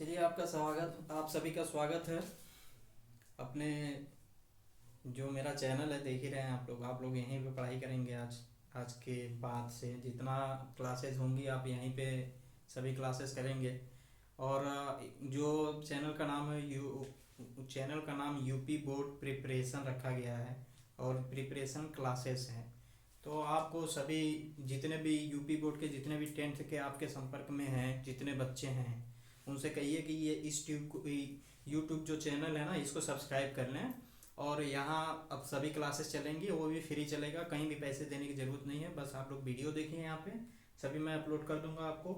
चलिए, आपका स्वागत, आप सभी का स्वागत है अपने जो मेरा चैनल है। देख ही रहे हैं आप लोग यहीं पे पढ़ाई करेंगे। आज आज के बाद से जितना क्लासेस होंगी आप यहीं पे सभी क्लासेस करेंगे। और जो चैनल का नाम यूपी बोर्ड प्रिपरेशन रखा गया है और प्रिपरेशन क्लासेस हैं। तो आपको सभी जितने भी यूपी बोर्ड के जितने भी 10th के आपके संपर्क में हैं, जितने बच्चे हैं, उनसे कहिए कि ये इस यूट्यूब जो चैनल है ना, इसको सब्सक्राइब कर लें। और यहाँ अब सभी क्लासेस चलेंगी, वो भी फ्री चलेगा, कहीं भी पैसे देने की ज़रूरत नहीं है। बस आप लोग वीडियो देखिए, यहाँ पे सभी मैं अपलोड कर दूंगा आपको।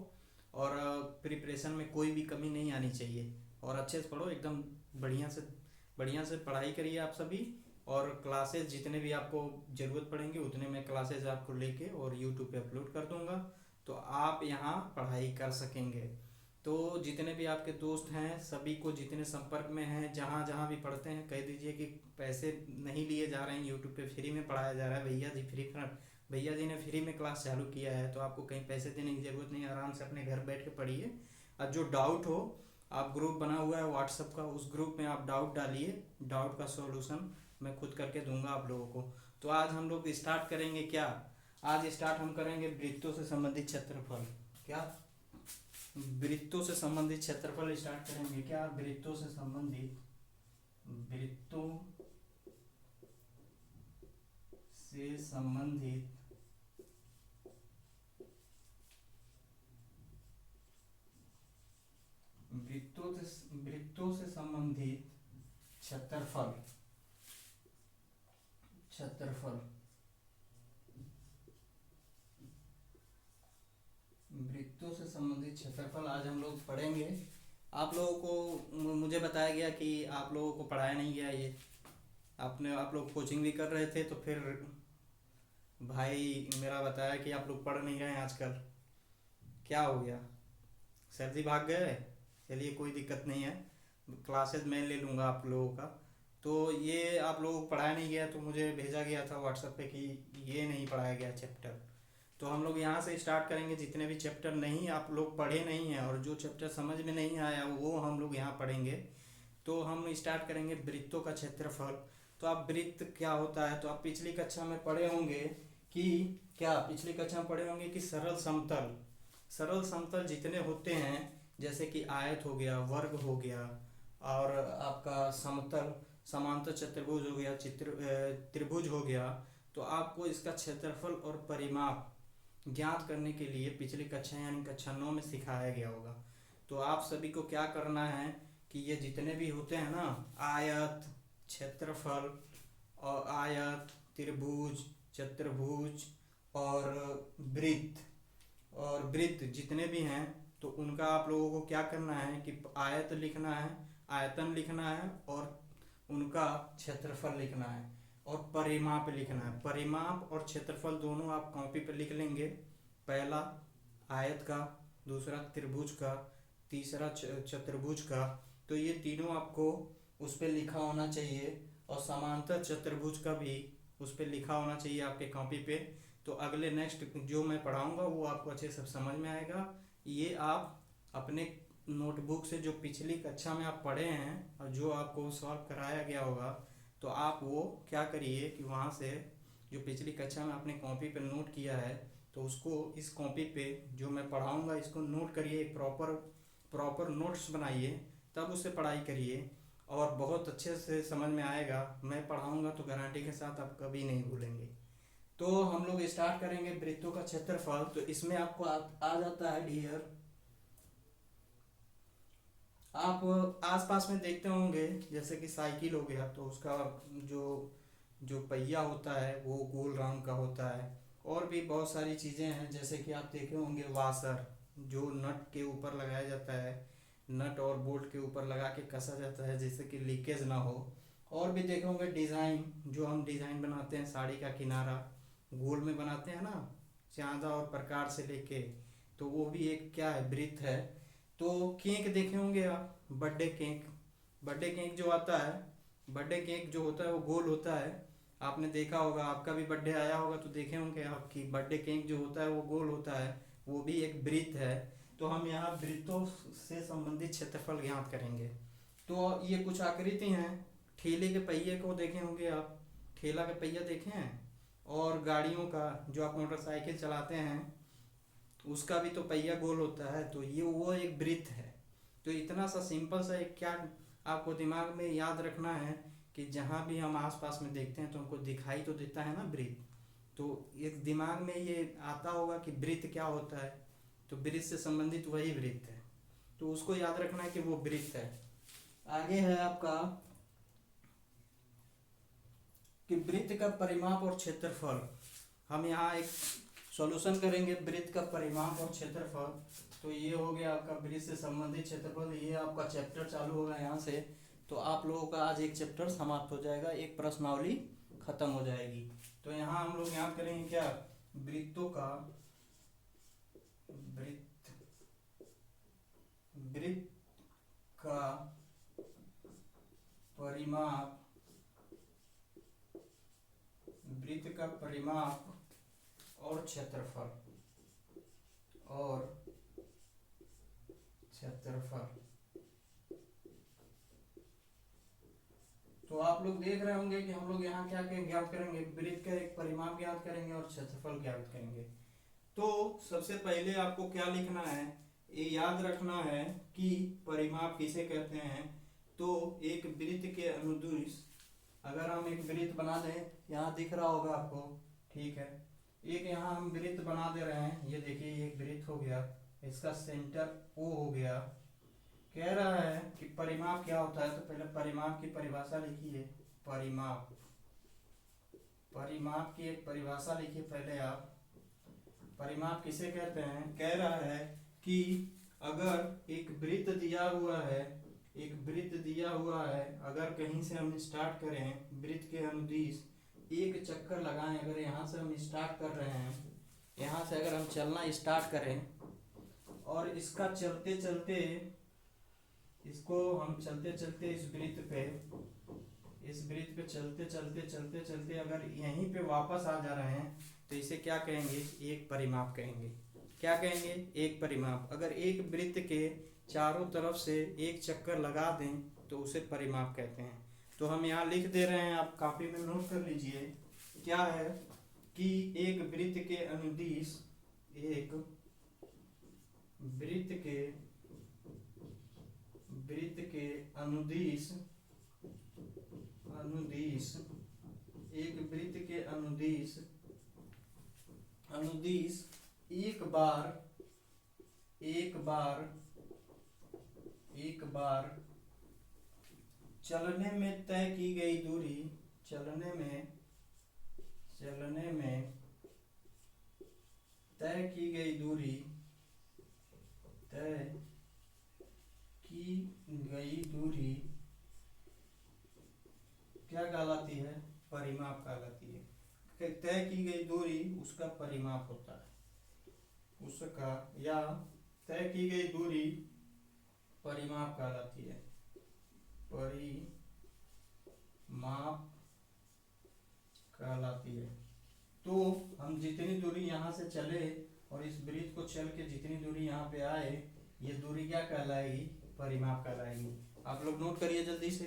और प्रिपरेशन में कोई भी कमी नहीं आनी चाहिए। और अच्छे से पढ़ो, एकदम बढ़िया से पढ़ाई करिए आप सभी। और क्लासेस जितने भी आपको ज़रूरत पड़ेंगे उतने मैं क्लासेस आपको लेके और यूट्यूब पे अपलोड कर दूंगा, तो आप यहाँ पढ़ाई कर सकेंगे। तो जितने भी आपके दोस्त हैं, सभी को जितने संपर्क में हैं, जहाँ जहाँ भी पढ़ते हैं, कह दीजिए कि पैसे नहीं लिए जा रहे हैं, यूट्यूब पे फ्री में पढ़ाया जा रहा है। भैया जी ने फ्री में क्लास चालू किया है, तो आपको कहीं पैसे देने की ज़रूरत नहीं है। आराम से अपने घर बैठ के पढ़िए। अब जो डाउट हो, आप ग्रुप बना हुआ है व्हाट्सअप का, उस ग्रुप में आप डाउट डालिए। डाउट का सॉल्यूशन मैं खुद करके दूंगा आप लोगों को। तो आज हम लोग स्टार्ट करेंगे क्या? आज स्टार्ट हम करेंगे वृत्तों से संबंधित क्षेत्रफल। क्या? वृत्तों से संबंधित क्षेत्रफल स्टार्ट करेंगे क्या? वृत्तों से संबंधित वृत्तों से संबंधित क्षेत्रफल क्षेत्रफल वृत्तों से संबंधित क्षेत्रफल आज हम लोग पढ़ेंगे। आप लोगों को मुझे बताया गया कि आप लोगों को पढ़ाया नहीं गया ये। आप लोग कोचिंग भी कर रहे थे, तो फिर भाई मेरा बताया कि आप लोग पढ़ नहीं रहे हैं आजकल। क्या हो गया? सर्दी भाग गए? चलिए, कोई दिक्कत नहीं है, क्लासेस मैं ले लूँगा आप लोगों का। तो ये आप लोगों को पढ़ाया नहीं गया, तो मुझे भेजा गया था व्हाट्सएप पे कि ये नहीं पढ़ाया गया चैप्टर। तो हम लोग यहाँ से स्टार्ट करेंगे। जितने भी चैप्टर नहीं आप लोग पढ़े नहीं हैं और जो चैप्टर समझ में नहीं आया वो हम लोग यहाँ पढ़ेंगे। तो हम स्टार्ट करेंगे वृत्तों का क्षेत्रफल। तो आप वृत्त क्या होता है, तो आप पिछली कक्षा में पढ़े होंगे कि पिछली कक्षा में पढ़े होंगे कि सरल समतल जितने होते हैं, जैसे कि आयत हो गया, वर्ग हो गया, और आपका समतल समांतर चतुर्भुज हो गया, त्रिभुज हो गया। तो आपको इसका क्षेत्रफल और परिमाप ज्ञात करने के लिए पिछली कक्षा यानी कक्षा 9 में सिखाया गया होगा। तो आप सभी को क्या करना है कि ये जितने भी होते हैं ना, आयत, क्षेत्रफल और आयत, त्रिभुज, चतुर्भुज और वृत्त जितने भी हैं, तो उनका आप लोगों को क्या करना है कि आयत लिखना है, आयतन लिखना है, और उनका क्षेत्रफल लिखना है और परिमाप लिखना है। परिमाप और क्षेत्रफल दोनों आप कॉपी पर लिख लेंगे। पहला आयत का, दूसरा त्रिभुज का, तीसरा चतुर्भुज का। तो ये तीनों आपको उस पर लिखा होना चाहिए, और समांतर चतुर्भुज का भी उस पर लिखा होना चाहिए आपके कॉपी पे। तो अगले नेक्स्ट जो मैं पढ़ाऊँगा वो आपको अच्छे से समझ में आएगा। ये आप अपने नोटबुक से जो पिछली कक्षा में आप पढ़े हैं और जो आपको सॉल्व कराया गया होगा, तो आप वो क्या करिए कि वहाँ से जो पिछली कक्षा में आपने कॉपी पे नोट किया है, तो उसको इस कॉपी पे जो मैं पढ़ाऊँगा इसको नोट करिए। एक प्रॉपर नोट्स बनाइए, तब उससे पढ़ाई करिए और बहुत अच्छे से समझ में आएगा। मैं पढ़ाऊँगा तो गारंटी के साथ आप कभी नहीं भूलेंगे। तो हम लोग स्टार्ट करेंगे वृत्तों का क्षेत्रफल। तो इसमें आपको आ जाता है डियर, आप आसपास में देखते होंगे जैसे कि साइकिल हो गया, तो उसका जो जो पहिया होता है वो गोल राउंड का होता है। और भी बहुत सारी चीज़ें हैं, जैसे कि आप देखे होंगे वाशर, जो नट के ऊपर लगाया जाता है, नट और बोल्ट के ऊपर लगा के कसा जाता है जिससे कि लीकेज ना हो। और भी देखे होंगे डिज़ाइन, जो हम डिज़ाइन बनाते हैं, साड़ी का किनारा गोल में बनाते हैं ना, चांदा और प्रकार से लेके, तो वो भी एक क्या है, वृत्त है। तो केक देखे होंगे आप, बर्थडे केक जो आता है, बर्थडे केक जो होता है वो गोल होता है। आपने देखा होगा, आपका भी बर्थडे आया होगा तो देखे होंगे आप कि बर्थडे केक जो होता है वो गोल होता है, वो भी एक वृत्त है। तो हम यहाँ वृत्तों से संबंधित क्षेत्रफल ज्ञात करेंगे। तो ये कुछ आकृति हैं। ठेले के पहिए को देखे होंगे आप, ठेला का पहिया देखे हैं, और गाड़ियों का, जो आप मोटरसाइकिल चलाते हैं उसका भी तो पहिया गोल होता है, तो ये वो एक वृत्त है। तो इतना सा सिंपल सा एक क्या आपको दिमाग में याद रखना है कि जहाँ भी हम आसपास में देखते हैं तो हमको दिखाई तो देता है ना वृत्त, तो एक दिमाग में ये आता होगा कि वृत्त क्या होता है, तो वृत्त से संबंधित वही वृत्त है, तो उसको याद रखना है कि वो वृत्त है। आगे है आपका कि वृत्त का परिमाप और क्षेत्रफल। हम यहाँ एक सॉल्यूशन करेंगे वृत्त का परिमाप और क्षेत्रफल। तो ये हो गया आपका वृत्त से संबंधित क्षेत्रफल। ये आपका चैप्टर चालू होगा यहाँ से, तो आप लोगों का आज एक चैप्टर समाप्त हो जाएगा, एक प्रश्नावली खत्म हो जाएगी। तो यहाँ हम लोग याद करेंगे क्या, वृत्तों का वृत्त का परिमाप, वृत्त का परिमाप और क्षेत्रफल, तो आप लोग देख रहे होंगे कि हम लोग यहाँ क्या क्या ज्ञात करेंगे, वृत्त का एक परिमाप ज्ञात करेंगे और क्षेत्रफल ज्ञात करेंगे। तो सबसे पहले आपको क्या लिखना है, ये याद रखना है कि परिमाप किसे कहते हैं। तो एक वृत्त के अनुदिश, अगर हम एक वृत्त बना दें, यहाँ दिख रहा होगा आपको, ठीक है, एक यहाँ हम वृत्त बना दे रहे हैं, ये देखिए ये एक वृत्त हो गया, इसका सेंटर O हो गया। कह रहा है कि परिमाप क्या होता है, तो पहले परिमाप की परिभाषा लिखिए। परिमाप की एक परिभाषा लिखिए पहले आप। परिमाप किसे कहते हैं, कह रहा है कि अगर एक वृत्त दिया हुआ है, अगर कहीं से हम स्टार्ट करें, वृत्त के अनुदिश एक चक्कर लगाएं, अगर यहाँ से हम स्टार्ट कर रहे हैं, यहाँ से अगर हम चलना स्टार्ट करें और इसका चलते चलते, इसको हम चलते चलते इस वृत्त पे चलते अगर यहीं पे वापस आ जा रहे हैं, तो इसे क्या कहेंगे, एक परिमाप कहेंगे। क्या कहेंगे, एक परिमाप। अगर एक वृत्त के चारों तरफ से एक चक्कर लगा दें तो उसे परिमाप कहते हैं। तो हम यहाँ लिख दे रहे हैं, आप कॉपी में नोट कर लीजिए। क्या है कि एक वृत्त के अनुदिश, अनुदिश एक बार चलने में तय की गई दूरी, चलने में तय की गई दूरी क्या कहलाती है, परिमाप कहलाती है। तय की गई दूरी उसका परिमाप होता है, उसका, या तय की गई दूरी परिमाप कहलाती है, परिमाप कहलाती है। तो हम जितनी दूरी यहाँ से चले और इस वृत्त को चल के जितनी दूरी यहाँ पे आए, ये दूरी क्या कहलाएगी, परिमाप कहलाएगी। आप लोग नोट करिए जल्दी से।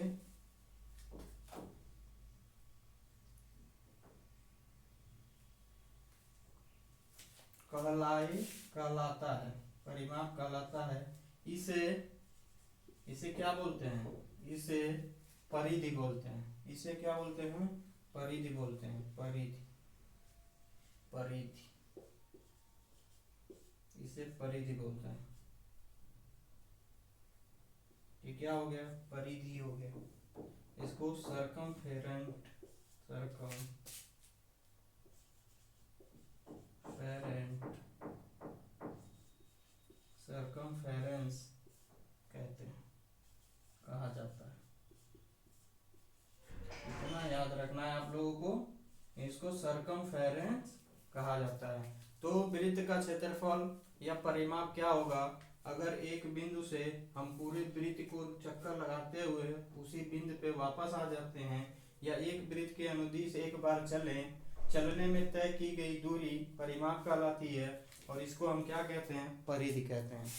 कहलाता है, परिमाप कहलाता है। इसे क्या बोलते हैं, इसे परिधि बोलते हैं। इसे क्या बोलते हैं, परिधि बोलते हैं, परिधि, इसे परिधि बोलते हैं। ये क्या हो गया, परिधि हो गया। इसको सरकमफेरेंस कहते हैं, कहा जाता है। इतना याद रखना है आप लोगों को, इसको सरकमफेरेंस कहा जाता है। तो वृत्त का क्षेत्रफल या परिमाप क्या होगा, अगर एक बिंदु से हम पूरे वृत्त को चक्कर लगाते हुए उसी बिंदु पे वापस आ जाते हैं, या एक वृत्त के अनुदिश एक बार चलने में तय की गई दूरी परिमाप कहलाती है। और इसको हम क्या कहते हैं, परिधि कहते हैं।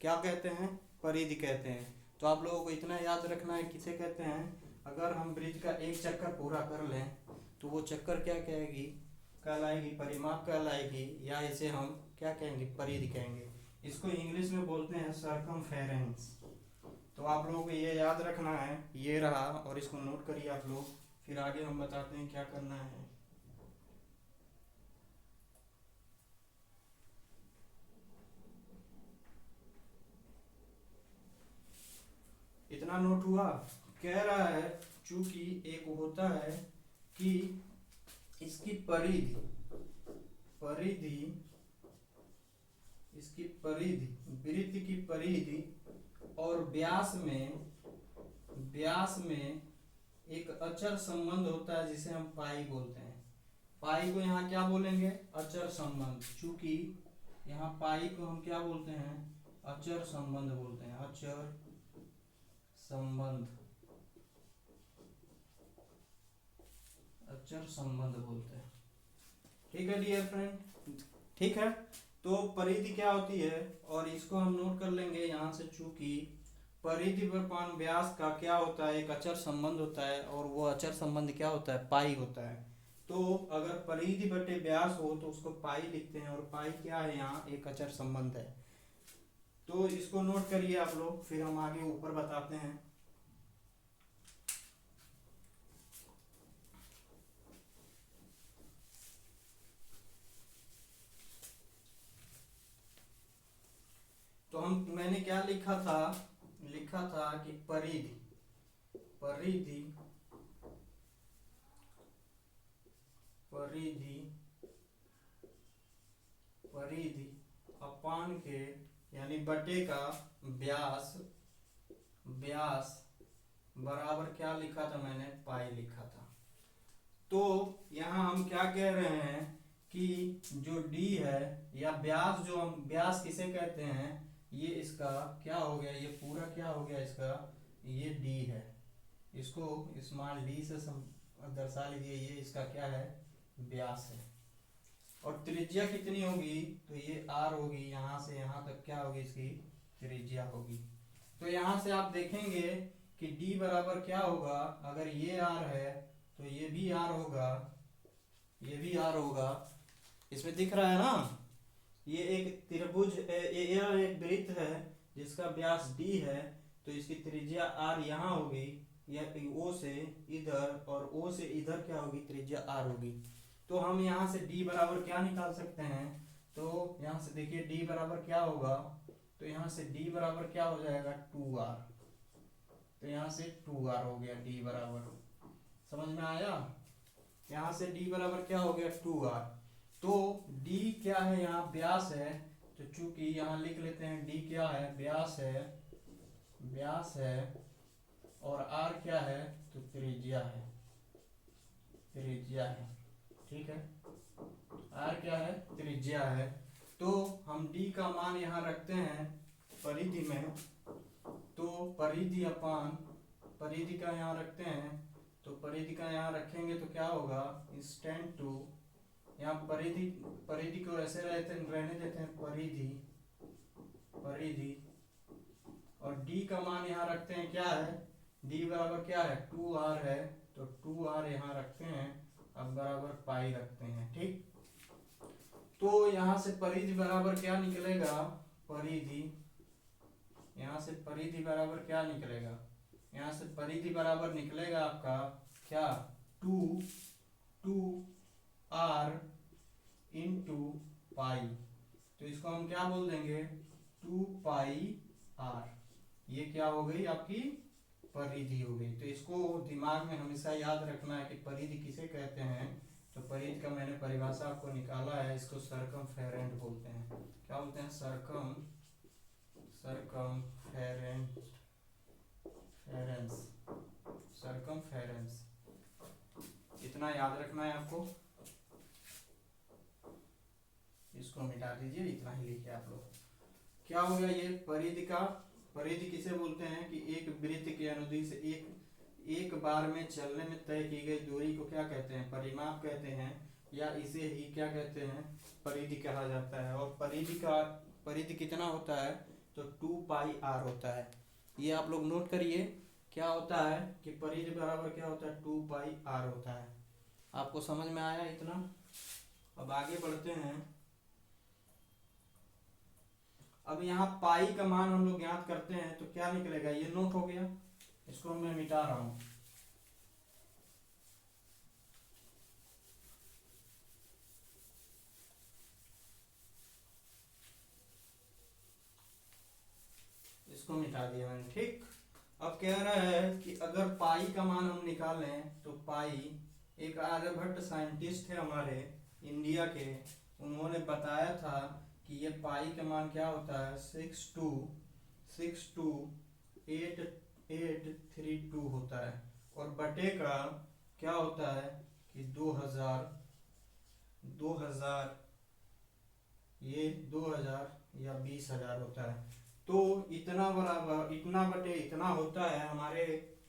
क्या कहते हैं, परिधि कहते हैं। तो आप लोगों को इतना याद रखना है किसे कहते हैं। अगर हम ब्रिज का एक चक्कर पूरा कर लें तो वो चक्कर क्या कहेगी, कहलाएगी, परिमाप कहलाएगी, या इसे हम क्या कहेंगे, परिधि कहेंगे। इसको इंग्लिश में बोलते हैं सरकमफेरेंस। तो आप लोगों को ये याद रखना है, ये रहा, और इसको नोट करिए आप लोग, फिर आगे हम बताते हैं क्या करना है। इतना नोट हुआ। कह रहा है चूंकि एक होता है कि इसकी परिधि परिधि इसकी परिधि, वृत्त की परिधि और व्यास में एक अचर संबंध होता है जिसे हम पाई बोलते हैं। पाई को यहाँ क्या बोलेंगे, अचर संबंध। चूंकि यहाँ पाई को हम क्या बोलते हैं, अचर संबंध बोलते हैं, अचर संबंध, अचर संबंध बोलते हैं। ठीक है डियर फ्रेंड, ठीक है। तो परिधि क्या होती है, और इसको हम नोट कर लेंगे यहाँ से, चूंकि परिधि पर व्यास का क्या होता है, एक अचर संबंध होता है, और वो अचर संबंध क्या होता है, पाई होता है। तो अगर परिधि बटे व्यास हो तो उसको पाई लिखते हैं, और पाई क्या है, यहाँ एक अचर संबंध है। तो इसको नोट करिए आप लोग, फिर हम आगे ऊपर बताते हैं। तो मैंने क्या लिखा था कि परिधि परिधि परिधि परिधि अपान के यानी बटे का व्यास बराबर क्या लिखा था मैंने, पाई लिखा था। तो यहाँ हम क्या कह रहे हैं कि जो d है, या व्यास, जो हम व्यास किसे कहते हैं, ये इसका क्या हो गया, ये पूरा क्या हो गया इसका, ये d है। इसको स्मॉल d से दर्शा लीजिए, ये इसका क्या है, व्यास है। और त्रिज्या कितनी होगी, तो ये r होगी, यहाँ से यहाँ तक क्या होगी, इसकी त्रिज्या होगी। तो यहाँ से आप देखेंगे कि d बराबर क्या होगा, अगर ये r है तो ये भी r होगा, ये भी r होगा। इसमें दिख रहा है ना, ये एक त्रिभुज, यह एक वृत्त है जिसका व्यास d है, तो इसकी त्रिज्या r यहाँ होगी, यह o से इधर और o से इधर क्या होगी, त्रिज्या r होगी। तो हम यहाँ से d बराबर क्या निकाल सकते हैं, तो यहाँ से देखिए d बराबर क्या होगा, तो यहाँ से d बराबर क्या हो जाएगा, 2r। तो यहाँ से 2r हो गया d बराबर, समझ में आया। यहाँ से d बराबर क्या हो गया, 2r। तो d क्या है, यहाँ व्यास है, तो चूंकि यहाँ लिख लेते हैं d क्या है, व्यास है, और r क्या है, तो त्रिज्या है, ठीक है। r क्या है, त्रिज्या है। तो हम d का मान यहाँ रखते हैं परिधि में, तो परिधि अपान परिधि का यहाँ रखते हैं, तो परिधि का यहाँ रखेंगे तो क्या होगा, इंस्टेंट टू, यहाँ परिधि को ऐसे रहने देते हैं, परिधि, और d का मान यहाँ रखते हैं, क्या है, d बराबर क्या है, 2r है, तो 2r यहाँ रखते हैं, अब बराबर पाई रखते हैं, ठीक। तो यहाँ से परिधि बराबर क्या निकलेगा, यहाँ से परिधि बराबर क्या निकलेगा, यहाँ से परिधि बराबर निकलेगा आपका क्या, 2r इंटू पाई। तो इसको हम क्या बोल देंगे, 2 पाई r। ये क्या हो गई, आपकी परिधि हो गई। तो इसको दिमाग में हमेशा याद रखना है कि परिधि किसे कहते हैं। तो परिधि का मैंने परिभाषा आपको निकाला है, इसको सरकमफेरेंट बोलते हैं। क्या बोलते हैं, सरकमफेरेंस। इतना याद रखना है आपको, इसको मिटा दीजिए, इतना ही लिखिए आप लोग। क्या हो गया ये परिधि किसे बोलते हैं कि एक वृत्त के अनुदिश एक बार में चलने में तय की गई दूरी को क्या कहते हैं, परिमाप कहते हैं। या इसे ही क्या कहते हैं, परिधि कहा जाता है। और परिधि कितना होता है, तो 2 पाई r होता है। ये आप लोग नोट करिए, क्या होता है कि परिधि बराबर क्या होता है, 2 पाई r होता है। आपको समझ में आया इतना? अब आगे बढ़ते हैं। अब यहाँ पाई का मान हम लोग ज्ञात करते हैं तो क्या निकलेगा, ये नोट हो गया, इसको मैं मिटा रहा हूं। इसको मिटा दिया मैंने, ठीक। अब कह रहा है कि अगर पाई का मान हम निकालें तो पाई, एक आर्यभट्ट साइंटिस्ट है हमारे इंडिया के, उन्होंने बताया था कि ये पाई का मान क्या होता है, 6262832 होता है। और बटे का क्या होता है कि 2000 ये 2000 या 20,000 होता है। तो इतना बराबर, इतना बटे इतना होता है। हमारे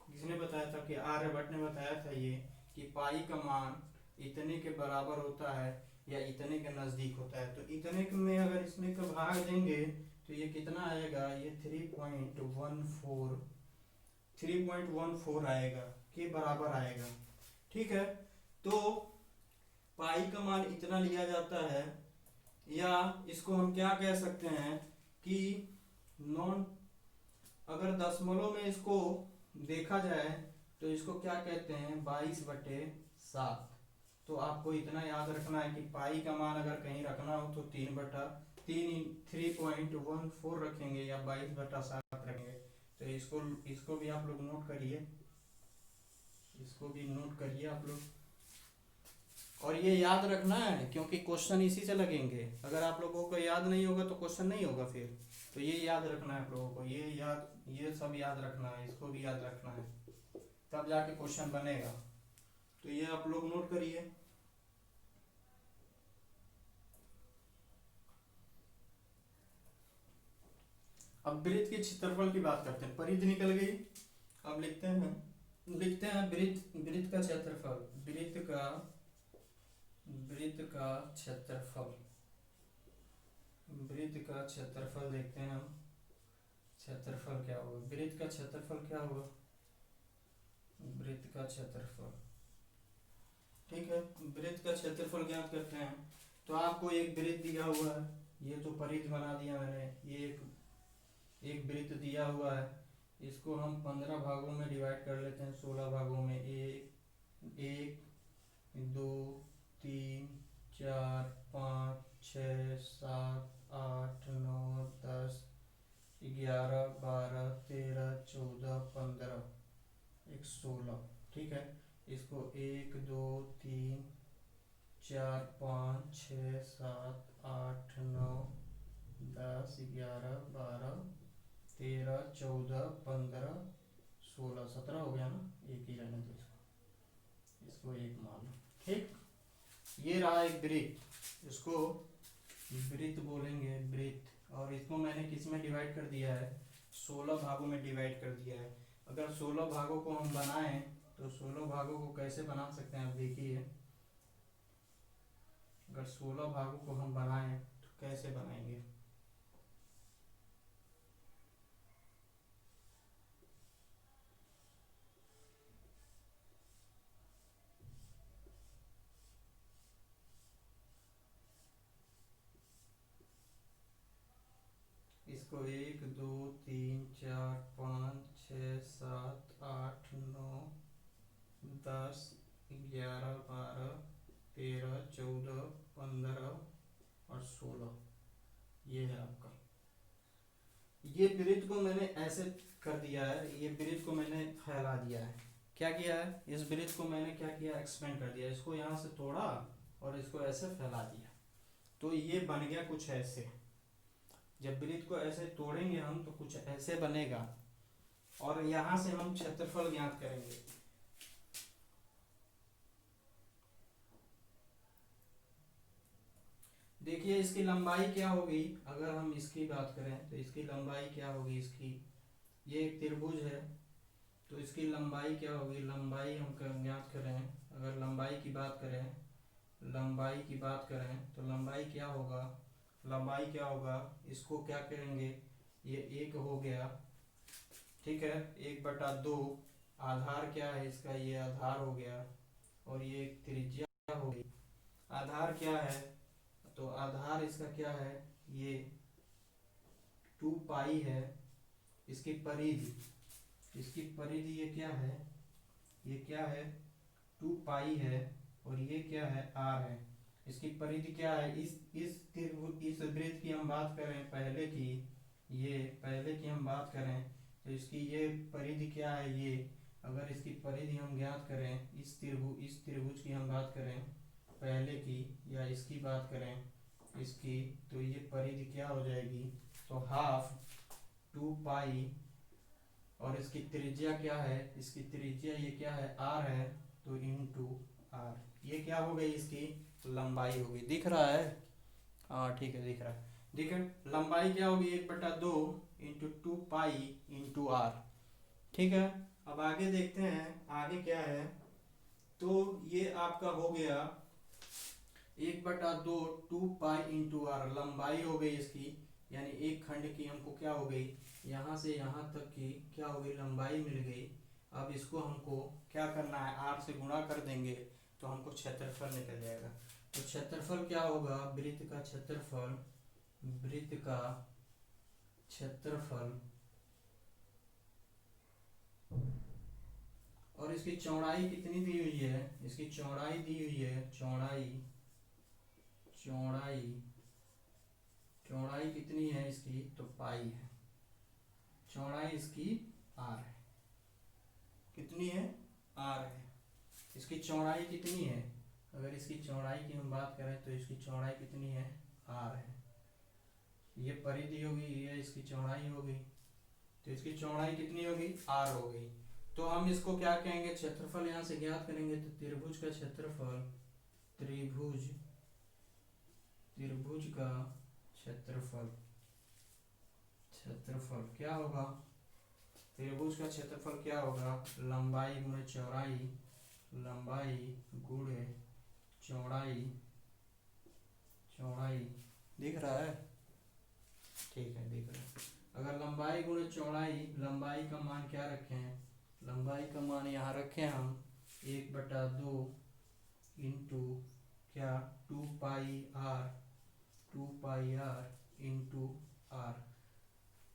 किसने बताया था, कि आर्यभट्ट ने बताया था ये, कि पाई का मान इतने के बराबर होता है या इतने के नज़दीक होता है। तो इतने में अगर इसमें का भाग देंगे तो ये कितना आएगा, ये 3.14 आएगा, के बराबर आएगा, ठीक है। तो पाई का मान इतना लिया जाता है, या इसको हम क्या कह सकते हैं कि नॉन, अगर दशमलव में इसको देखा जाए तो इसको क्या कहते हैं, 22/7। तो आपको इतना याद रखना है कि पाई का मान अगर कहीं रखना हो तो 3/14 रखेंगे या 22/7 रखेंगे। तो इसको भी आप लोग नोट करिए, इसको भी नोट करिए आप लोग। और ये याद रखना है क्योंकि क्वेश्चन इसी से लगेंगे। अगर आप लोगों को याद नहीं होगा तो क्वेश्चन नहीं होगा फिर। तो ये याद रखना है आप लोगों को, ये सब याद रखना है, इसको भी याद रखना है, तब जाके क्वेश्चन बनेगा। तो ये आप लोग नोट करिए। अब वृत्त के क्षेत्रफल की बात करते हैं, परिधि निकल गई। अब लिखते हैं वृत्त का क्षेत्रफल, वृत्त का क्षेत्रफल देखते हैं हम। क्षेत्रफल क्या होगा, वृत्त का क्षेत्रफल क्या होगा, वृत्त का क्षेत्रफल, ठीक है। वृत्त का क्षेत्रफल ज्ञात करते हैं। तो आपको एक वृत्त दिया हुआ है, ये तो परिधि बना दिया मैंने। ये एक वृत्त दिया हुआ है, इसको हम 15 भागों में डिवाइड कर लेते हैं, 16 भागों में। 1 2 3 4 5 6 7 8 9 10 11 12 13 14 15 एक 16, ठीक है। इसको 1 2 3 4 5 6 7 8 9 10 11 12 13 14 15 16 17 हो गया ना, एक ही रहने दो इसको एक मान लो, ठीक। ये रहा एक वृत्त, इसको वृत्त बोलेंगे, वृत्त। और इसको मैंने किस में डिवाइड कर दिया है, 16 भागों में डिवाइड कर दिया है। अगर 16 भागों को हम बनाएं तो 16 भागों को कैसे बना सकते हैं, आप देखिए। अगर 16 भागों को हम बनाएं तो कैसे बनाएंगे, इसको 1 2 3 4 5 6 7 8 9 10 11 12 13 14 15 और 16, ये है आपका। ये वृत्त को मैंने ऐसे कर दिया है, ये वृत्त को मैंने फैला दिया है। क्या किया है, इस वृत्त को मैंने क्या किया, एक्सपेंड कर दिया। इसको यहाँ से तोड़ा और इसको ऐसे फैला दिया, तो ये बन गया कुछ ऐसे। जब वृत्त को ऐसे तोड़ेंगे हम तो कुछ ऐसे बनेगा। और यहाँ से हम क्षेत्रफल ज्ञात करेंगे। देखिए इसकी लंबाई क्या होगी, अगर हम इसकी बात करें तो इसकी लंबाई क्या होगी, इसकी, ये एक त्रिभुज है तो इसकी लंबाई क्या होगी, लंबाई हम ज्ञात करें, अगर लंबाई की बात करें लंबाई की बात करें तो लंबाई क्या होगा, लंबाई क्या होगा, इसको क्या करेंगे, ये एक हो गया, ठीक है, 1/2। आधार क्या है इसका, ये आधार हो गया, और ये एक त्रिज्या हो गई। आधार क्या है, तो आधार इसका क्या है, ये 2 पाई है। इसकी परिधि, इसकी परिधि ये क्या है, ये क्या है, 2 पाई है, और ये क्या है, आर है। इसकी परिधि क्या है, इस त्रिभुज, इस वृत्त की हम बात करें पहले की, ये पहले की हम बात करें तो इसकी ये परिधि क्या है, ये अगर इसकी परिधि हम ज्ञात करें, इस त्रिभुज की हम बात करें पहले की, या इसकी बात करें इसकी, तो ये परिधि क्या हो जाएगी, तो हाफ 2 पाई, और इसकी त्रिज्या क्या है, इसकी त्रिज्या ये क्या है, आर है, तो इंटू आर, ये क्या हो गई, इसकी लंबाई हो गई। दिख रहा है, हाँ ठीक है दिख रहा है। देखिए लंबाई क्या होगी, 1/2 इंटू 2 पाई इंटू आर, ठीक है। अब आगे देखते हैं आगे क्या है, तो ये आपका हो गया 1/2 2 पाई इंटू आर, लंबाई हो गई इसकी, यानी एक खंड की हमको क्या हो गई, यहाँ से यहाँ तक की क्या हो गई, लंबाई मिल गई। अब इसको हमको क्या करना है, आर से गुणा कर देंगे तो हमको क्षेत्रफल निकल जाएगा। तो क्षेत्रफल क्या होगा, वृत्त का क्षेत्रफल, वृत्त का क्षेत्रफल, और इसकी चौड़ाई कितनी दी हुई है, इसकी चौड़ाई दी हुई है, चौड़ाई चौड़ाई चौड़ाई कितनी है इसकी, तो पाई है। चौड़ाई इसकी आर है, कितनी है, आर है। इसकी चौड़ाई कितनी है, अगर इसकी चौड़ाई की हम बात करें तो इसकी चौड़ाई कितनी है, आर है। ये परिधि होगी, ये इसकी चौड़ाई होगी, तो इसकी चौड़ाई कितनी होगी, आर हो गई। तो हम इसको क्या कहेंगे, क्षेत्रफल यहाँ से ज्ञात करेंगे, तो त्रिभुज का क्षेत्रफल, त्रिभुज त्रिभुज का क्षेत्रफल, क्षेत्रफल क्या होगा, त्रिभुज का क्षेत्रफल क्या होगा, लंबाई गुणे चौड़ाई, लंबाई गुणे चौड़ाई, चौड़ाई दिख रहा है, ठीक है दिख रहा है। अगर लंबाई गुणे चौड़ाई, लंबाई का मान क्या रखे हैं, लंबाई का मान यहाँ रखे हम 1/2 इंटू क्या, 2 pi R, 2 pi R into R.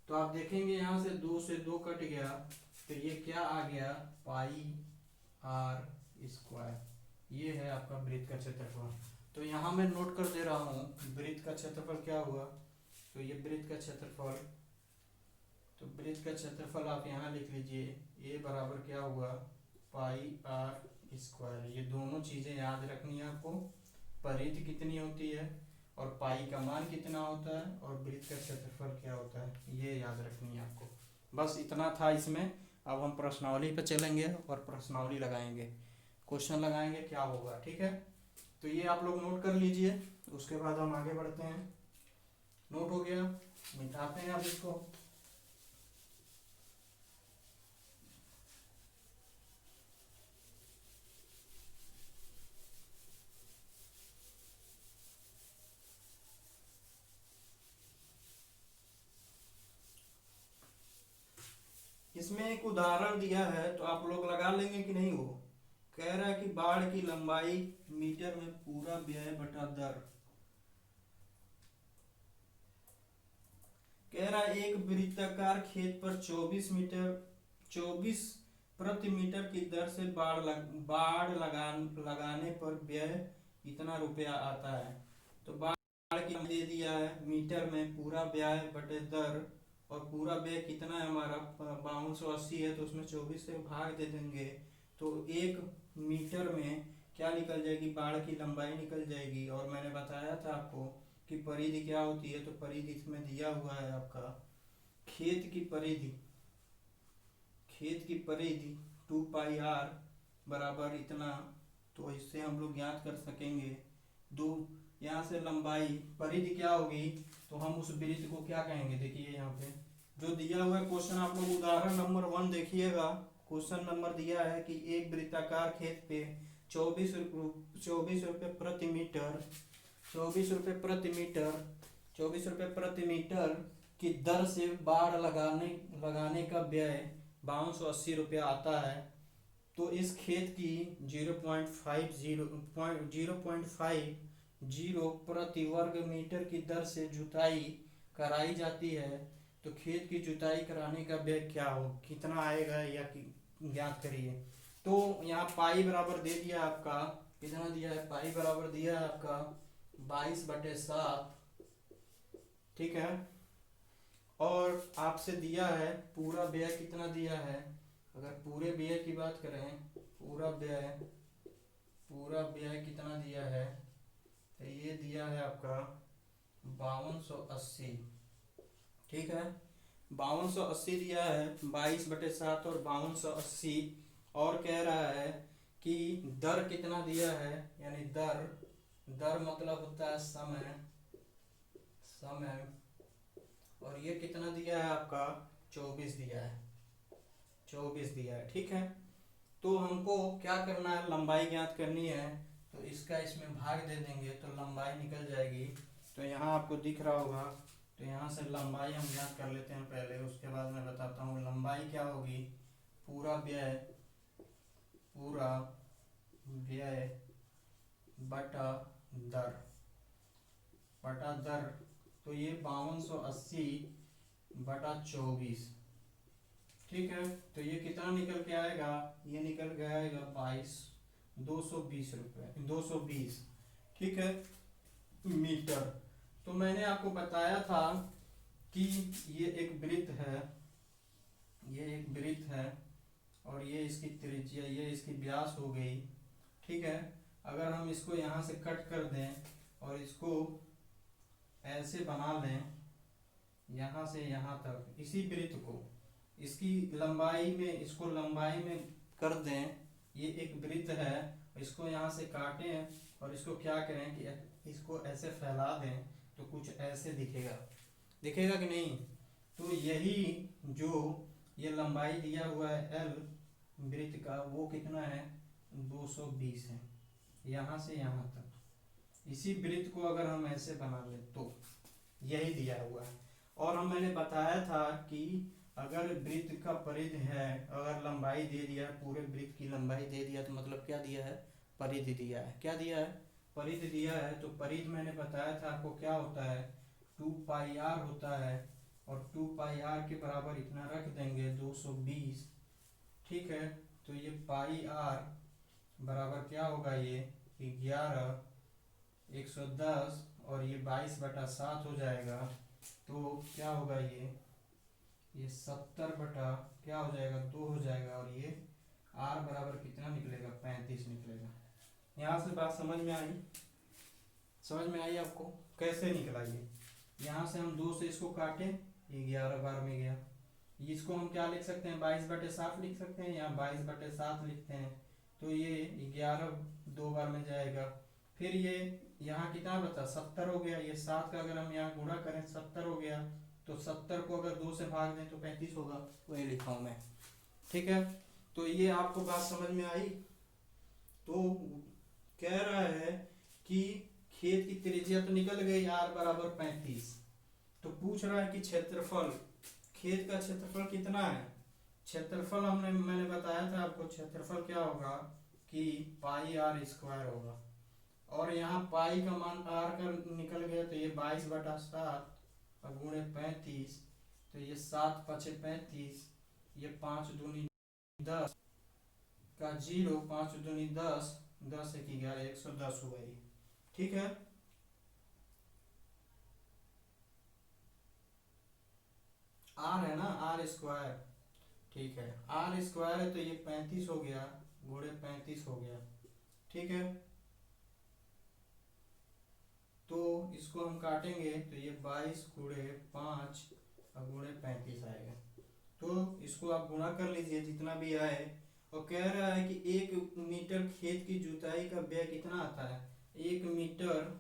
तो आप देखेंगे यहाँ से 2 से 2 कट गया, तो ये क्या आ गया, पाई आर स्क्वायर। ये है आपका वृत्त का क्षेत्रफल। तो यहाँ मैं नोट कर दे रहा हूँ वृत्त का क्षेत्रफल क्या हुआ, तो ये वृत्त का क्षेत्रफल, तो वृत्त का क्षेत्रफल आप यहाँ लिख लीजिए, ए बराबर क्या हुआ, पाई आर स्क्वायर। ये दोनों चीज़ें याद रखनी है आपको, परिधि कितनी होती है और पाई का मान कितना होता है और वृत्त का क्षेत्रफल क्या होता है, ये याद रखनी है आपको। बस इतना था इसमें। अब हम प्रश्नावली पर चलेंगे और प्रश्नावली लगाएंगे, क्वेश्चन लगाएंगे क्या होगा, ठीक है। तो ये आप लोग नोट कर लीजिए, उसके बाद हम आगे बढ़ते हैं। नोट हो गया, मिटाते हैं अब इसको। इसमें एक उदाहरण दिया है, तो आप लोग लगा लेंगे कि नहीं। वो कह रहा है कि बाढ़ की लंबाई मीटर में पूरा व्यय बटा दर, कह रहा है एक वृत्ताकार खेत पर 24 प्रति मीटर की दर से बाढ़ लगाने पर व्यय इतना रुपया आता है। तो बाढ़ की दे दिया है मीटर में पूरा व्यय बटे दर, और पूरा व्यय कितना है हमारा 5280 है, तो उसमें 24 से भाग दे देंगे, तो 1 मीटर में क्या निकल जाएगी, बाढ़ की लंबाई निकल जाएगी। और मैंने बताया था आपको कि परिधि क्या होती है, तो परिधि इसमें दिया हुआ है आपका, खेत की परिधि, खेत की परिधि 2 पाई आर बराबर इतना। तो इससे हम लोग ज्ञात कर सकेंगे दो, यहाँ से लंबाई, परिधि क्या होगी, तो हम उस वृत्त को क्या कहेंगे, देखिए यहाँ पे जो दिया हुआ है क्वेश्चन, आप लोग उदाहरण नंबर 1 देखिएगा। क्वेश्चन नंबर दिया है कि एक वृत्ताकार खेत पे ₹24 प्रति मीटर, 24 रुपये प्रति मीटर की दर से बाड़ लगाने का व्यय ₹5280 आता है। तो इस खेत की 0.50 प्रति वर्ग मीटर की दर से जुताई कराई जाती है। तो खेत की जुताई कराने का व्यय क्या हो, कितना आएगा या ज्ञात करिए। तो यहाँ पाई बराबर दे दिया आपका, कितना दिया है, पाई बराबर दिया है आपका 22/7, ठीक है। और आपसे दिया है पूरा व्यय कितना दिया है। अगर पूरे व्यय की बात करें, पूरा व्यय कितना दिया है, तो ये दिया है आपका 5280, ठीक है। 5280 दिया है, 22/7 और 5280। और कह रहा है कि दर कितना दिया है, यानी दर मतलब होता है समय, और ये कितना दिया है आपका 24 दिया है, ठीक है। तो हमको क्या करना है, लंबाई ज्ञात करनी है। तो इसका इसमें भाग दे देंगे तो लंबाई निकल जाएगी। तो यहाँ आपको दिख रहा होगा, तो यहाँ से लंबाई हम ज्ञात कर लेते हैं पहले, उसके बाद मैं बताता हूँ लंबाई क्या होगी। पूरा व्यय बटा दर, तो ये 5280/24, ठीक है। तो ये कितना निकल के आएगा, ये निकल के आएगा 220, ठीक है, मीटर। तो मैंने आपको बताया था कि ये एक वृत्त है और ये इसकी त्रिज्या, ये इसकी व्यास हो गई, ठीक है। अगर हम इसको यहाँ से कट कर दें और इसको ऐसे बना लें यहाँ से यहाँ तक, इसी वृत्त को इसकी लंबाई में कर दें, ये एक वृत्त है, इसको यहाँ से काटें और इसको क्या करें कि इसको ऐसे फैला दें तो कुछ ऐसे दिखेगा कि नहीं। तो यही जो ये लंबाई दिया हुआ है L वृत्त का, वो कितना है, 220 है, यहाँ से यहाँ तक। इसी वृत्त को अगर हम ऐसे बना ले तो यही दिया हुआ है। और मैंने बताया था कि अगर वृत्त का परिधि है, अगर लंबाई दे दिया है, पूरे वृत्त की लंबाई दे दिया, तो मतलब क्या दिया है, परिधि दिया है। क्या दिया है, परिधि दिया है। तो परिधि मैंने बताया था आपको क्या होता है, 2πr होता है, और 2πr के बराबर इतना रख देंगे 220, ठीक है। तो ये πr बराबर क्या होगा, ये 11 110 और ये 22/7 हो जाएगा। तो क्या होगा, ये 70 बटा क्या हो जाएगा, 2 हो जाएगा, और ये r बराबर कितना निकलेगा, 35 निकलेगा। यहाँ से बात समझ में आई आपको, कैसे निकला ये। यहाँ से हम 2 से इसको काटे, ये 11 बार में गया। इसको हम क्या लिख सकते हैं, 22/7 लिख सकते हैं, यहाँ 22/7 लिखते हैं। तो ये 11 2 बार में जाएगा। फिर ये यहाँ कितना बचा, 70 हो गया। ये 7 का अगर हम यहाँ गुणा करें 70 हो गया। तो 70 को अगर 2 से भाग दें तो 35 होगा, वही लिखा हूँ मैं, ठीक है। तो ये आपको बात समझ में आई। तो कह रहा है कि खेत की त्रिज्या तो निकल गई, r बराबर 35। तो पूछ रहा है कि क्षेत्रफल, खेत का क्षेत्रफल कितना है। क्षेत्रफल मैंने बताया था आपको, क्षेत्रफल क्या होगा कि πr² होगा। और यहाँ पाई का मान r का निकल गया, तो ये 22/7 और गुणे 35, तो ये 7 5 35, ये 5 दूनी 10 का 0, 5 दूनी 10, 10 1 11, 110 हुआ ये, ठीक है। r है ना, r², ठीक है, r² है, तो ये 35 हो गया, गुणे 35 हो गया, ठीक है। तो इसको हम काटेंगे तो ये 22 गुणे 5 और गुणे 35 आएगा। तो इसको आप गुणा कर लीजिए जितना भी आए। और कह रहा है कि 1 मीटर खेत की जुताई का व्यय कितना आता है। 1 मीटर